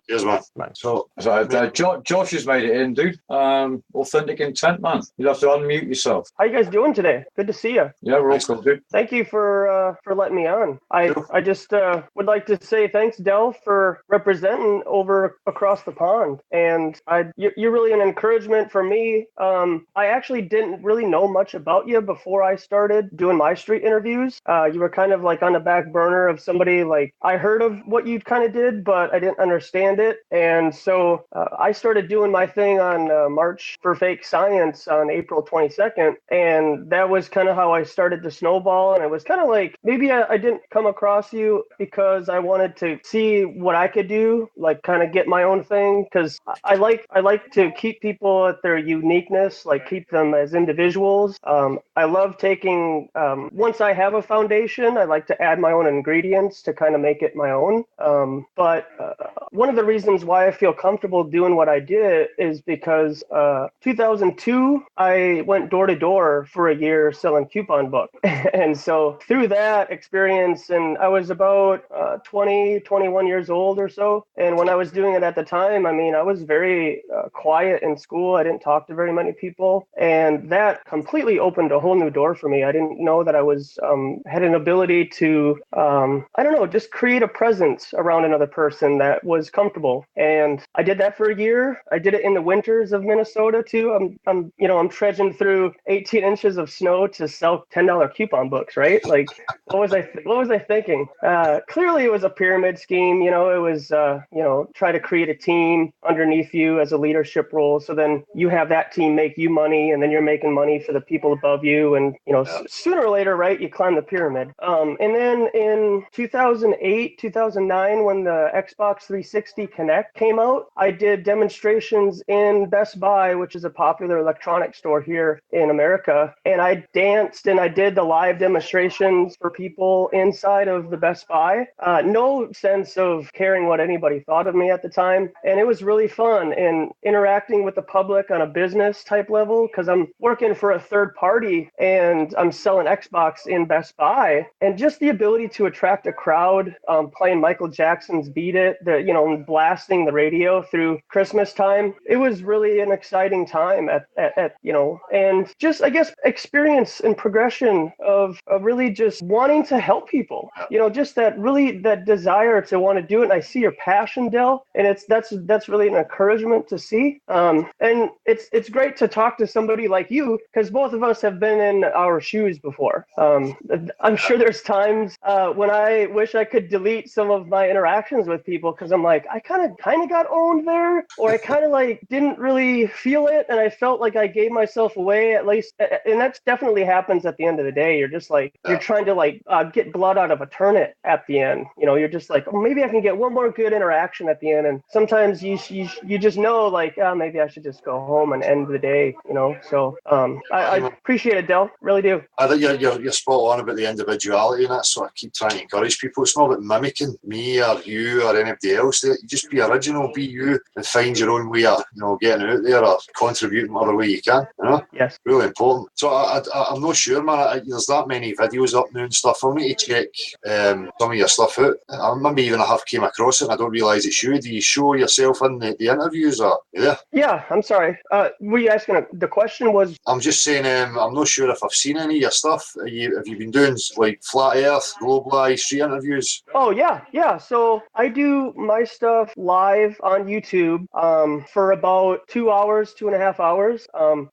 Cheers, man. Bye. So Josh has made it in, dude. Authentic intent, man. You have to unmute yourself. How you guys doing today? Good to see you. Yeah, we're all cool, dude. Thank you for letting me on. I just would like to say thanks, Del, for representing over across the pond. And you're really an encouragement for me. I actually didn't really know much about you before I started doing my street interviews. You were kind of like on the back burner of somebody, like I heard of what you kind of did, but I didn't understand it. And so I started doing my thing on March for Fake Science on April 22nd. And that was kind of how I started to snowball. And it was kind of like, maybe I didn't come across you because I wanted to see what I could do, like kind of get my own thing. Because I like to keep people at their uniqueness, like keep them as individuals. I love taking, once I have a foundation, I like to add my own ingredients to kind of make it my own. But one of the reasons why I feel comfortable doing what I did is because 2002, I went door to door for a year selling coupon book. And so through that experience, and I was about 21 years old or so. And when I was doing it at the time, I mean, I was very quiet in school. I didn't talk to very many people. And that completely opened a whole new door for me. I didn't know that I had an ability to, just create a presence around another person that was comfortable. And I did that for a year. I did it in the winters of Minnesota too. I'm trudging through 18 inches of snow to sell $10 coupon books, right? Like, what was I thinking? Clearly it was a pyramid scheme. It was, try to create a team underneath you as a leadership role. So then you have that team make you money, and then you're making money for the people above you. And, sooner or later, right, you climb the pyramid. And then in 2008, 2009, when the Xbox 360 Connect came out, I did demonstrations in Best Buy, which is a popular electronics store here in America. And I danced and I did the live demonstrations for people inside of the Best Buy. No sense of caring what anybody thought of me at the time. And it was really fun and interacting with the public on a business type level, because I'm working for a third party and I'm selling Xbox in Best Buy. And just the ability to attract a crowd, playing Michael Jackson's Beat It, blasting the radio through Christmas time. It was really an exciting time and just, I guess, experience and progression of really just wanting to help people, just that desire to want to do it. And I see your passion, Del, and that's really an encouragement to see. And it's great to talk to somebody like you, because both of us have been in our shoes before. I'm sure there's times when I wish I could delete some of my interactions with people, because I'm like, I kind of got owned there, or I kind of like didn't really feel it, and I felt like I gave myself away, at least. And that definitely happens at the end of the day. You're just like, you're trying to get blood out of a turnip at the end. You're just like, oh, maybe I can get one more good interaction at the end. And sometimes you just know, like, oh, maybe I should just go home and end the day. So I appreciate it, Del. Really do. I think you're spot on about the individuality, and that's what I keep trying to encourage people. It's not about mimicking me or you or anybody else. honestly. You just be original, be you, and find your own way of, getting out there or contributing whatever way you can. Yes. Really important. So I'm not sure, man. There's that many videos up now and stuff. I'll need to check some of your stuff out. Maybe even I have came across it and I don't realise it's you. Do you show yourself in the interviews or yeah? Yeah, I'm sorry. Were you asking? The question was. I'm just saying. I'm not sure if I've seen any of your stuff. Have you been doing like flat Earth, globalised street interviews? Oh yeah. So I do my stuff live on YouTube for about 2 hours, 2.5 hours.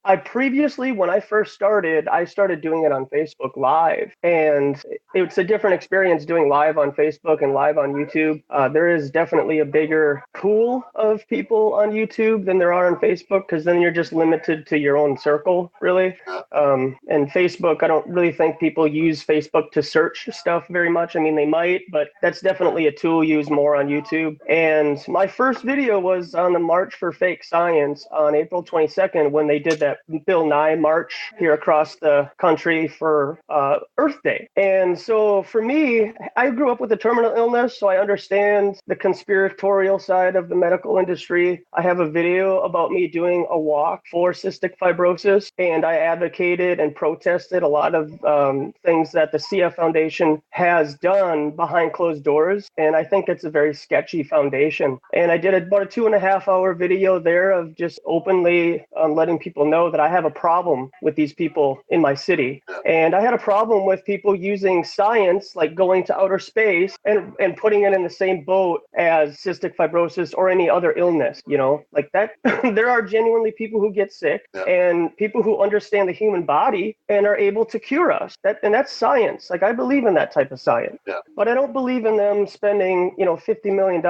I previously, when I first started, I started doing it on Facebook Live, and it's a different experience doing live on Facebook and live on YouTube. There is definitely a bigger pool of people on YouTube than there are on Facebook, because then you're just limited to your own circle, really. And Facebook, I don't really think people use Facebook to search stuff very much. I mean, they might, but that's definitely a tool used more on YouTube. And my first video was on the March for Fake Science on April 22nd, when they did that Bill Nye march here across the country for Earth Day. And so for me, I grew up with a terminal illness, so I understand the conspiratorial side of the medical industry. I have a video about me doing a walk for cystic fibrosis, and I advocated and protested a lot of things that the CF Foundation has done behind closed doors, and I think it's a very sketchy foundation. And I did about a 2.5-hour video there of just openly letting people know that I have a problem with these people in my city. And I had a problem with people using science, like going to outer space and putting it in the same boat as cystic fibrosis or any other illness, like that. There are genuinely people who get sick and people who understand the human body and are able to cure us. And that's science. Like, I believe in that type of science, but I don't believe in them spending, $50 million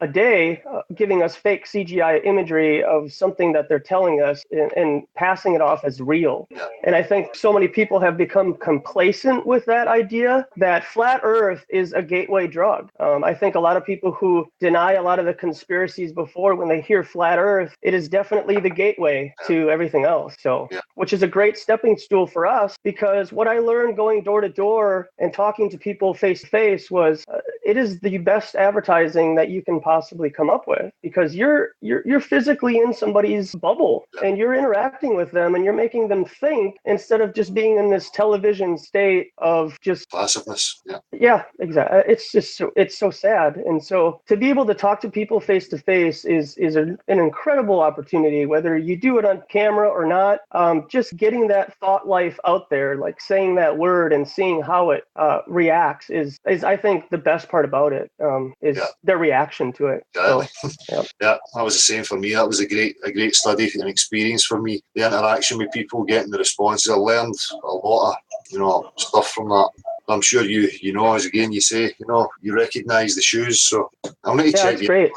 a day giving us fake CGI imagery of something that they're telling us and passing it off as real. And I think so many people have become complacent with that idea that flat Earth is a gateway drug. I think a lot of people who deny a lot of the conspiracies before, when they hear flat Earth, it is definitely the gateway to everything else. So, which is a great stepping stool for us, because what I learned going door to door and talking to people face to face was it is the best advertising that you can possibly come up with, because you're physically in somebody's bubble and you're interacting with them and you're making them think, instead of just being in this television state of just passiveness. Yeah, exactly. It's so sad. And so to be able to talk to people face to face is an incredible opportunity, whether you do it on camera or not. Just getting that thought life out there, like saying that word and seeing how it reacts is I think the best part about it, is their reaction to it. So, that was the same for me. That was a great study and experience for me. The interaction with people, getting the responses. I learned a lot of stuff from that. I'm sure you as again you say, you recognise the shoes. So I'm going to check you. Great.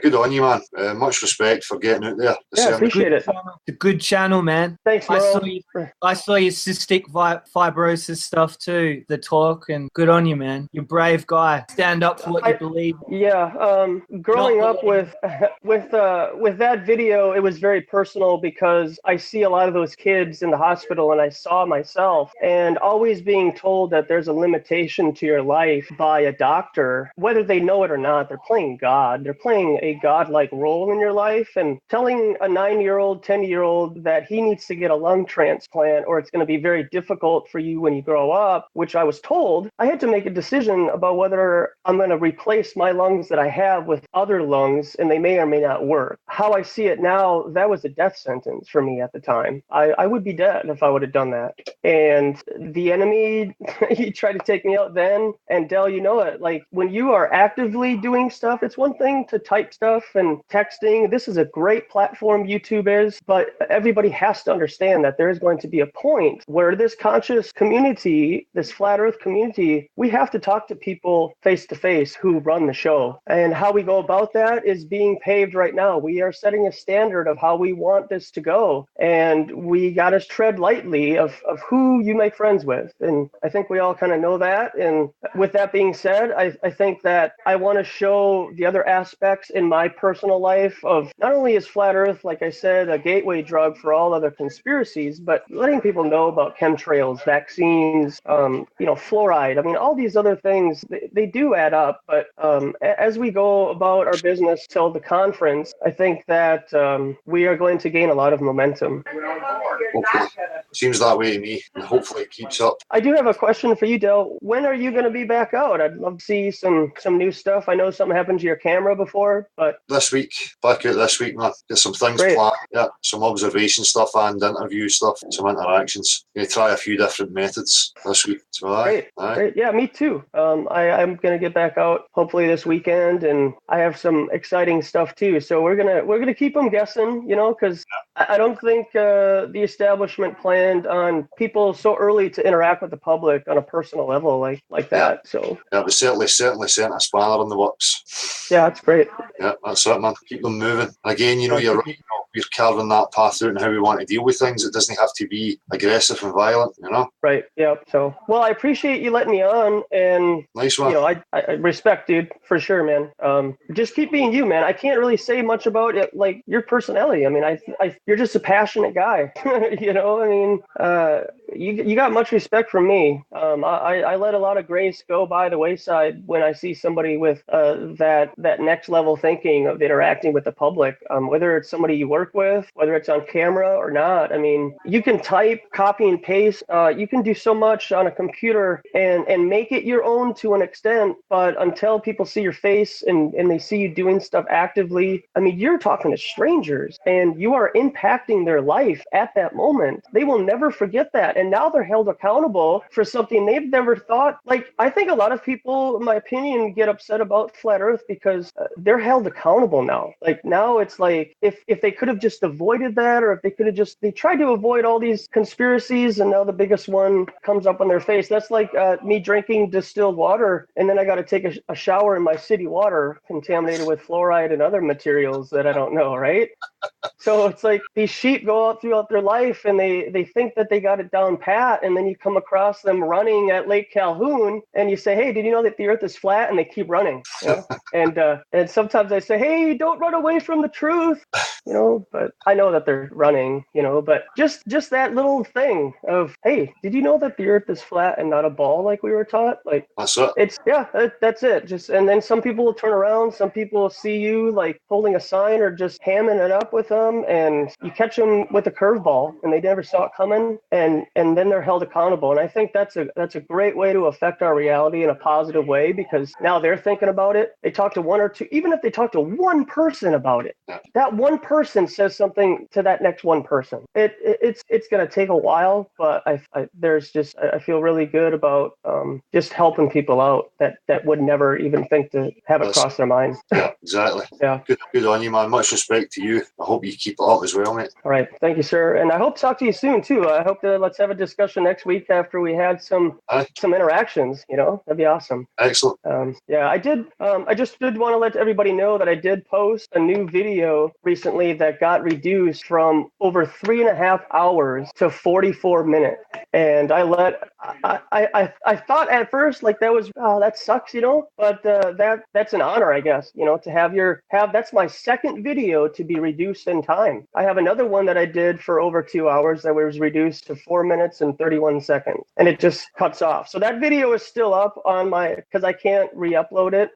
Good on you, man. Much respect for getting out there. Yeah, appreciate it. A good channel, man. Thanks, I Merle. saw your cystic fibrosis stuff too, the talk, and good on you, man. You're a brave guy. Stand up for what you believe. Yeah, growing up with that video, it was very personal, because I see a lot of those kids in the hospital, and I saw myself, and always being told that there's a limitation to your life by a doctor, whether they know it or not. They're playing God. They're playing a godlike role in your life, and telling a 9-year-old, 10-year-old that he needs to get a lung transplant, or it's going to be very difficult for you when you grow up, which I was told. I had to make a decision about whether I'm going to replace my lungs that I have with other lungs, and they may or may not work. How I see it now, that was a death sentence for me at the time. I would be dead if I would have done that. And the enemy, he tried to take me out then. And Del, you know it, like when you are actively doing stuff, it's one thing to type stuff and texting. This is a great platform, YouTube is, but everybody has to understand that there is going to be a point where this conscious community, this flat earth community, we have to talk to people face to face who run the show. And how we go about that is being paved right now. We are setting a standard of how we want this to go. And we got to tread lightly of who you make friends with. And I think we all kind of know that. And with that being said, I think that I want to show the other aspects in my personal life of not only is flat Earth, like I said, a gateway drug for all other conspiracies, but letting people know about chemtrails, vaccines, fluoride. I mean, all these other things, they do add up. But as we go about our business till the conference, I think that we are going to gain a lot of momentum. Hopefully. Seems that way to me, and hopefully it keeps up. I do have a question for you, Del. When are you going to be back out? I'd love to see some new stuff. I know something happened to your camera before, but this week, back out this week, man. Get some things planned. Yeah, some observation stuff and interview stuff, some interactions. Going to try a few different methods this week. So, great. Yeah, me too. I'm going to get back out hopefully this weekend, and I have some exciting stuff too. So we're gonna keep them guessing, because I don't think the establishment planned on people so early to interact with the public on a personal level like that. So yeah, but certainly sent a spanner in the works. Yeah, that's great. Yeah, that's it, man. Keep them moving. Again, you're right. We're carving that path out and how we want to deal with things. It doesn't have to be aggressive and violent, Right. Yeah. So, well, I appreciate you letting me on, and nice one. I respect, dude, for sure, man. Just keep being you, man. I can't really say much about it, like your personality. I mean, you're just a passionate guy. You got much respect from me. I let a lot of grace go by the wayside when I see somebody with that next level thinking of interacting with the public, whether it's somebody you work with, whether it's on camera or not. I mean, you can type, copy and paste. You can do so much on a computer and make it your own to an extent, but until people see your face and they see you doing stuff actively, I mean, you're talking to strangers and you are impacting their life at that moment. They will never forget that. And now they're held accountable for something they've never thought. Like, I think a lot of people, in my opinion, get upset about flat Earth because they're held accountable now. Like, now it's like, if they could have just avoided that, or if they could have they tried to avoid all these conspiracies, and now the biggest one comes up on their face. That's like me drinking distilled water, and then I got to take a shower in my city water contaminated with fluoride and other materials that I don't know, right? So it's like these sheep go out throughout their life and they think that they got it down pat, and then you come across them running at Lake Calhoun and you say, hey, did you know that the earth is flat? And they keep running. And sometimes I say, hey, don't run away from the truth, but I know that they're running, but just that little thing of, hey, did you know that the earth is flat and not a ball like we were taught? Like, that's it. That's it. And then some people will turn around, some people will see you like holding a sign or just hamming it up with them, and you catch them with a curveball and they never saw it coming, and then they're held accountable. And I think that's a great way to affect our reality in a positive way, because now they're thinking about it. They talk to one or two, even if they talk to one person about it, that one person says something to that next one person. It's going to take a while, but I feel really good about just helping people out that would never even think to have it cross their mind. Yeah, exactly. Yeah. Good on you, man. Much respect to you. I hope you keep it up as well, mate. All right. Thank you, sir. And I hope to talk to you soon, too. I hope that let's have a discussion next week after we had some interactions. That'd be awesome. Excellent. I did. I just did want to let everybody know that I did post a new video recently that got reduced from over 3.5 hours to 44 minutes. And I thought at first like that sucks, but that's an honor, I guess, to have that's my second video to be reduced in time. I have another one that I did for over 2 hours that was reduced to 4 minutes and 31 seconds, and it just cuts off. So that video is still up on because I can't re-upload it,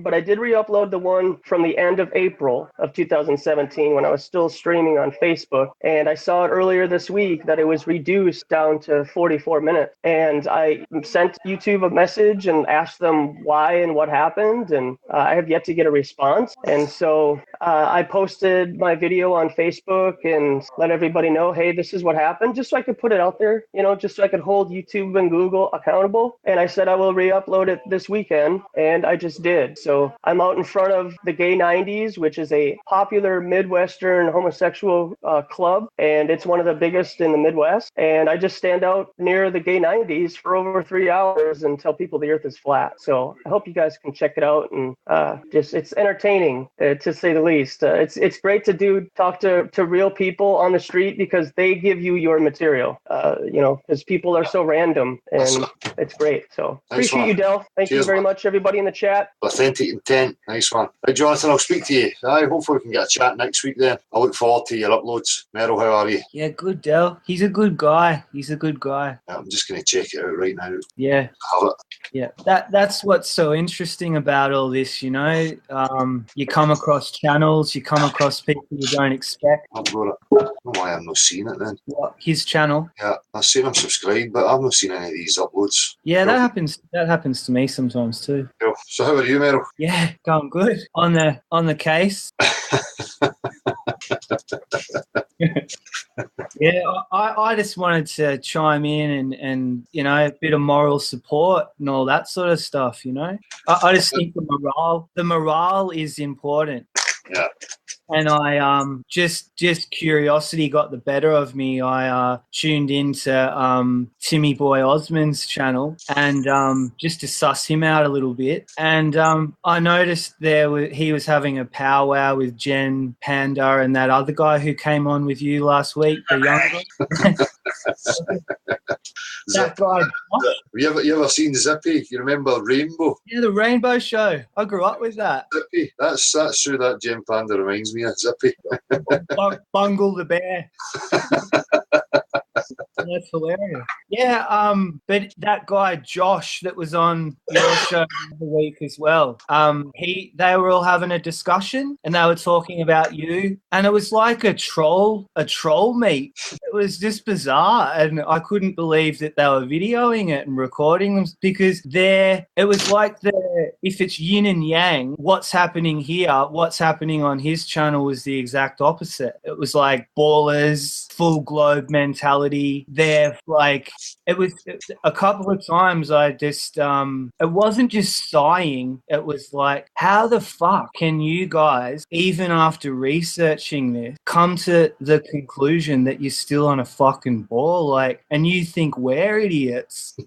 but I did re-upload the one from the end of April of 2017 when I was still streaming on Facebook, and I saw it earlier this week that it was reduced down to 44 minutes, and I sent YouTube a message and asked them why and what happened, and I have yet to get a response. And so I posted my video on Facebook and let everybody know, hey, this is what happened, just so I could put it out there, just so I could hold YouTube and Google accountable. And I said I will re-upload it this weekend, and I just did. So I'm out in front of the Gay 90s, which is a popular Midwestern homosexual club, and it's one of the biggest in the Midwest. And I just stand out near the Gay 90s for over 3 hours and tell people the earth is flat. So I hope you guys can check it out, and it's entertaining, to say the least. least. It's great to talk to real people on the street because they give you your material. Because people are so random, and it's great. So appreciate you, Del. Thank you very much, everybody in the chat. Authentic intent. Nice one. Right, Jonathan, I'll speak to you. Hopefully we can get a chat next week then. I look forward to your uploads. Merrill, how are you? Yeah, good, Del. He's a good guy. Yeah, I'm just going to check it out right now. Yeah. Have it. Yeah, that's what's so interesting about all this, you come across channels, you come across people you don't expect. I've got it. I don't know why I've not seen it then. What, his channel? Yeah, I've seen him subscribed, but I've not seen any of these uploads. Yeah, that happens to me sometimes too. Cool. So how are you, Merrill? Yeah, going good. On the case. Yeah, I just wanted to chime in and a bit of moral support and all that sort of stuff, I just think the morale is important. Yeah. And I just curiosity got the better of me. I tuned into Timmy Boy Osmond's channel and just to suss him out a little bit. And I noticed he was having a powwow with Jen Panda and that other guy who came on with you last week, the young guy. That guy. Have you ever seen Zippy? You remember Rainbow? Yeah, the Rainbow Show. I grew up with that. Zippy. That's who that Jen Panda reminds me of. Zippy. Bungle the Bear. That's hilarious. Yeah, but that guy Josh that was on your show the week as well. They were all having a discussion and they were talking about you, and it was like a troll meet. It was just bizarre, and I couldn't believe that they were videoing it and recording them because it was like if it's yin and yang, what's happening here, what's happening on his channel was the exact opposite. It was like ballers, full globe mentality. They're like, it was a couple of times I just, it wasn't just sighing. It was like, how the fuck can you guys, even after researching this, come to the conclusion that you're still on a fucking ball? Like, and you think we're idiots.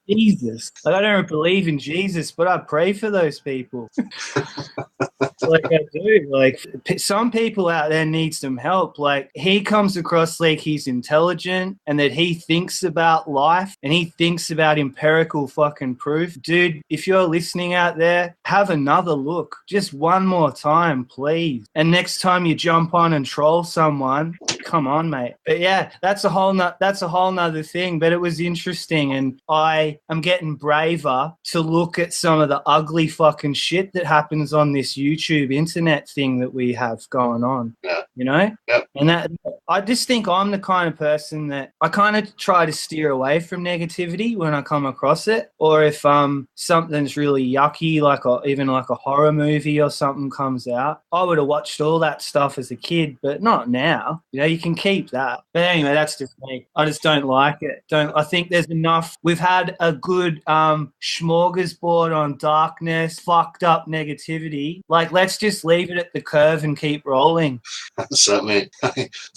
Jesus. Like, I don't believe in Jesus, but I pray for those people. Like I do. Like, some people out there need some help. Like, he comes across like he's intelligent and that he thinks about life and he thinks about empirical fucking proof. Dude, if you're listening out there, have another look. Just one more time, please. And next time you jump on and troll someone, come on, mate. But yeah, that's a whole nother thing. But it was interesting, and I am getting braver to look at some of the ugly fucking shit that happens on this YouTube internet thing that we have going on. Yeah. Yep. And that, I just think I'm the kind of person that I kind of try to steer away from negativity when I come across it, or if something's really yucky, even like a horror movie or something comes out. I would have watched all that stuff as a kid, but not now. You can keep that. But anyway, that's just me. I just don't like it. I think there's enough. We've had a good smorgasbord on darkness, fucked up negativity. Like, let's just leave it at the curve and keep rolling. Certainly.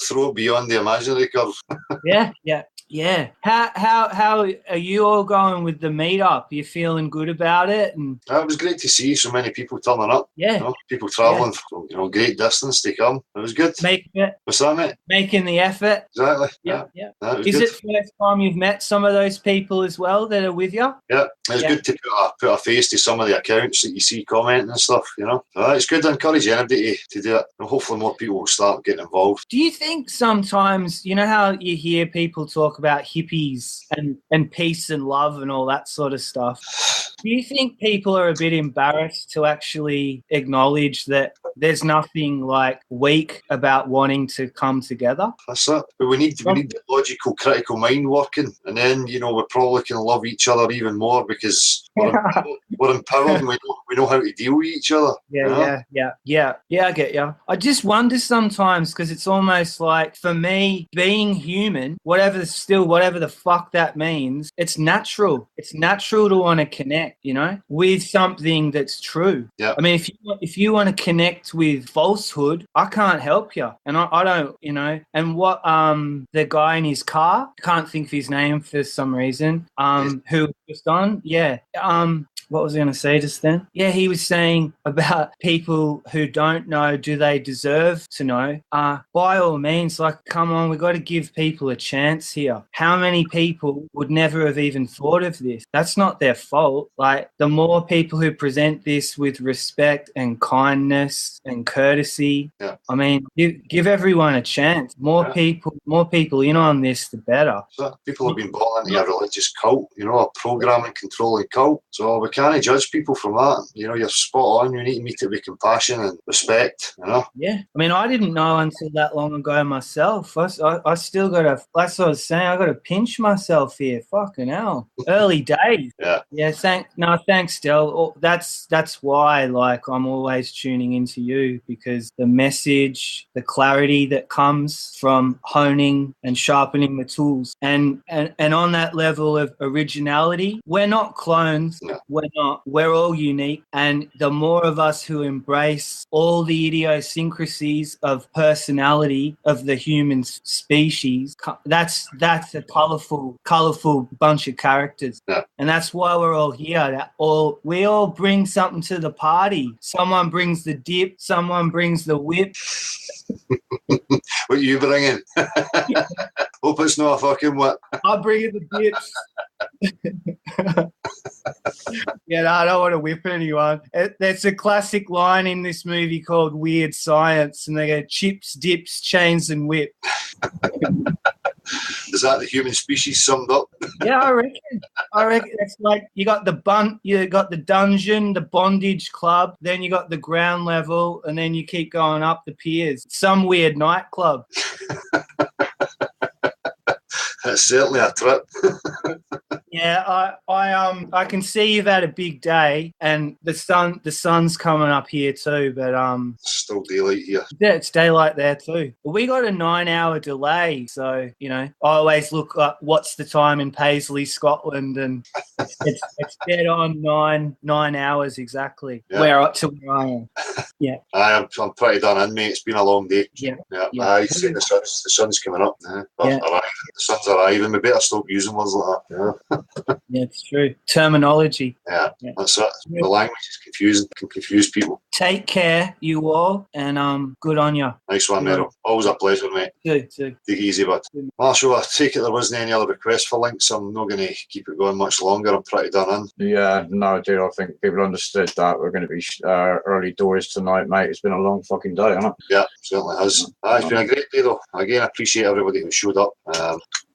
Throw it beyond the imaginary curve. Yeah. How are you all going with the meetup? You feeling good about it? And it was great to see so many people turning up. Yeah. People travelling from great distance to come. It was good. What's that, mate? Making the effort. Exactly. Yeah. Is it the first time you've met some of those people as well that are with you? Yeah. It's good to put a face to some of the accounts that you see commenting and stuff, It's good to encourage anybody to do it. And hopefully more people will start getting involved. Do you think sometimes, how you hear people talk about hippies and peace and love and all that sort of stuff? Do you think people are a bit embarrassed to actually acknowledge that there's nothing like weak about wanting to come together? That's it. But we need the logical, critical mind working, and then we're probably going to love each other even more because we're empowered and we know how to deal with each other. Yeah. I get you. I just wonder sometimes because it's almost like, for me, being human, whatever the fuck that means, it's natural. It's natural to want to connect, with something that's true. Yeah. I mean, if you want to connect with falsehood, I can't help you, and I don't, And what the guy in his car, can't think of his name for some reason, who was just on, what was I going to say just then? Yeah, he was saying about people who don't know, do they deserve to know? By all means, like, come on, we've got to give people a chance here. How many people would never have even thought of this? That's not their fault. Like, the more people who present this with respect and kindness and courtesy, I mean, give everyone a chance. More people in on this, the better. So people have been bought into a religious cult, a programming, controlling cult. So we can't judge people from that. You're spot on. You need to meet it with compassion and respect, Yeah. I mean, I didn't know until that long ago myself. I still got to, that's what I was saying, I got to pinch myself here. Fucking hell. Early days. Yeah. Thanks, Del. That's why, like, I'm always tuning into you, because the message, the clarity that comes from honing and sharpening the tools, and on that level of originality, we're not clones. We're all unique, and the more of us who embrace all the idiosyncrasies of personality of the human species, that's a colorful bunch of characters. And that's why we're all here. We all bring something to the party. Someone brings the dip, someone brings the whip. What you bringing? Hope it's not a fucking whip. I bring in the dips. I don't want to whip anyone. There's a classic line in this movie called Weird Science, and they go chips, dips, chains, and whip. Is that the human species summed up? Yeah, I reckon it's like you got the dungeon, the bondage club, then you got the ground level, and then you keep going up the piers. Some weird nightclub. That's certainly a trip. Yeah, I can see you've had a big day, and the sun's coming up here too, but still daylight here. Yeah, it's daylight there too. But we got a 9-hour delay, so I always look up what's the time in Paisley, Scotland, and it's dead on 9 hours exactly. Where I am. Yeah, I'm pretty done in, mate. It's been a long day. Yeah. I see the sun's coming up. The sun's arriving. We better stop using words like that. Yeah, it's true. Terminology. Yeah, that's it. The language is confusing. Can confuse people. Take care, you all, and good on you. Nice one, Mero. Always a pleasure, mate. Too. Take it easy, bud. Marshall, I take it there wasn't any other requests for links. I'm not going to keep it going much longer. I'm pretty done in. Yeah, no, dude, I think people understood that we're going to be early doors tonight, mate. It's been a long fucking day, hasn't it? Yeah, certainly has. It's been a great day, though. Again, I appreciate everybody who showed up.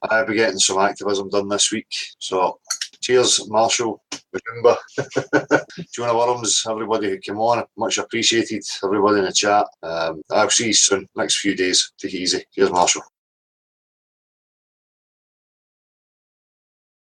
I'll be getting some activism done this week. So, cheers, Marshall, Magumba, Jonah Worms, everybody who came on. Much appreciated. Everybody in the chat. I'll see you soon. Next few days. Take it easy. Cheers, Marshall.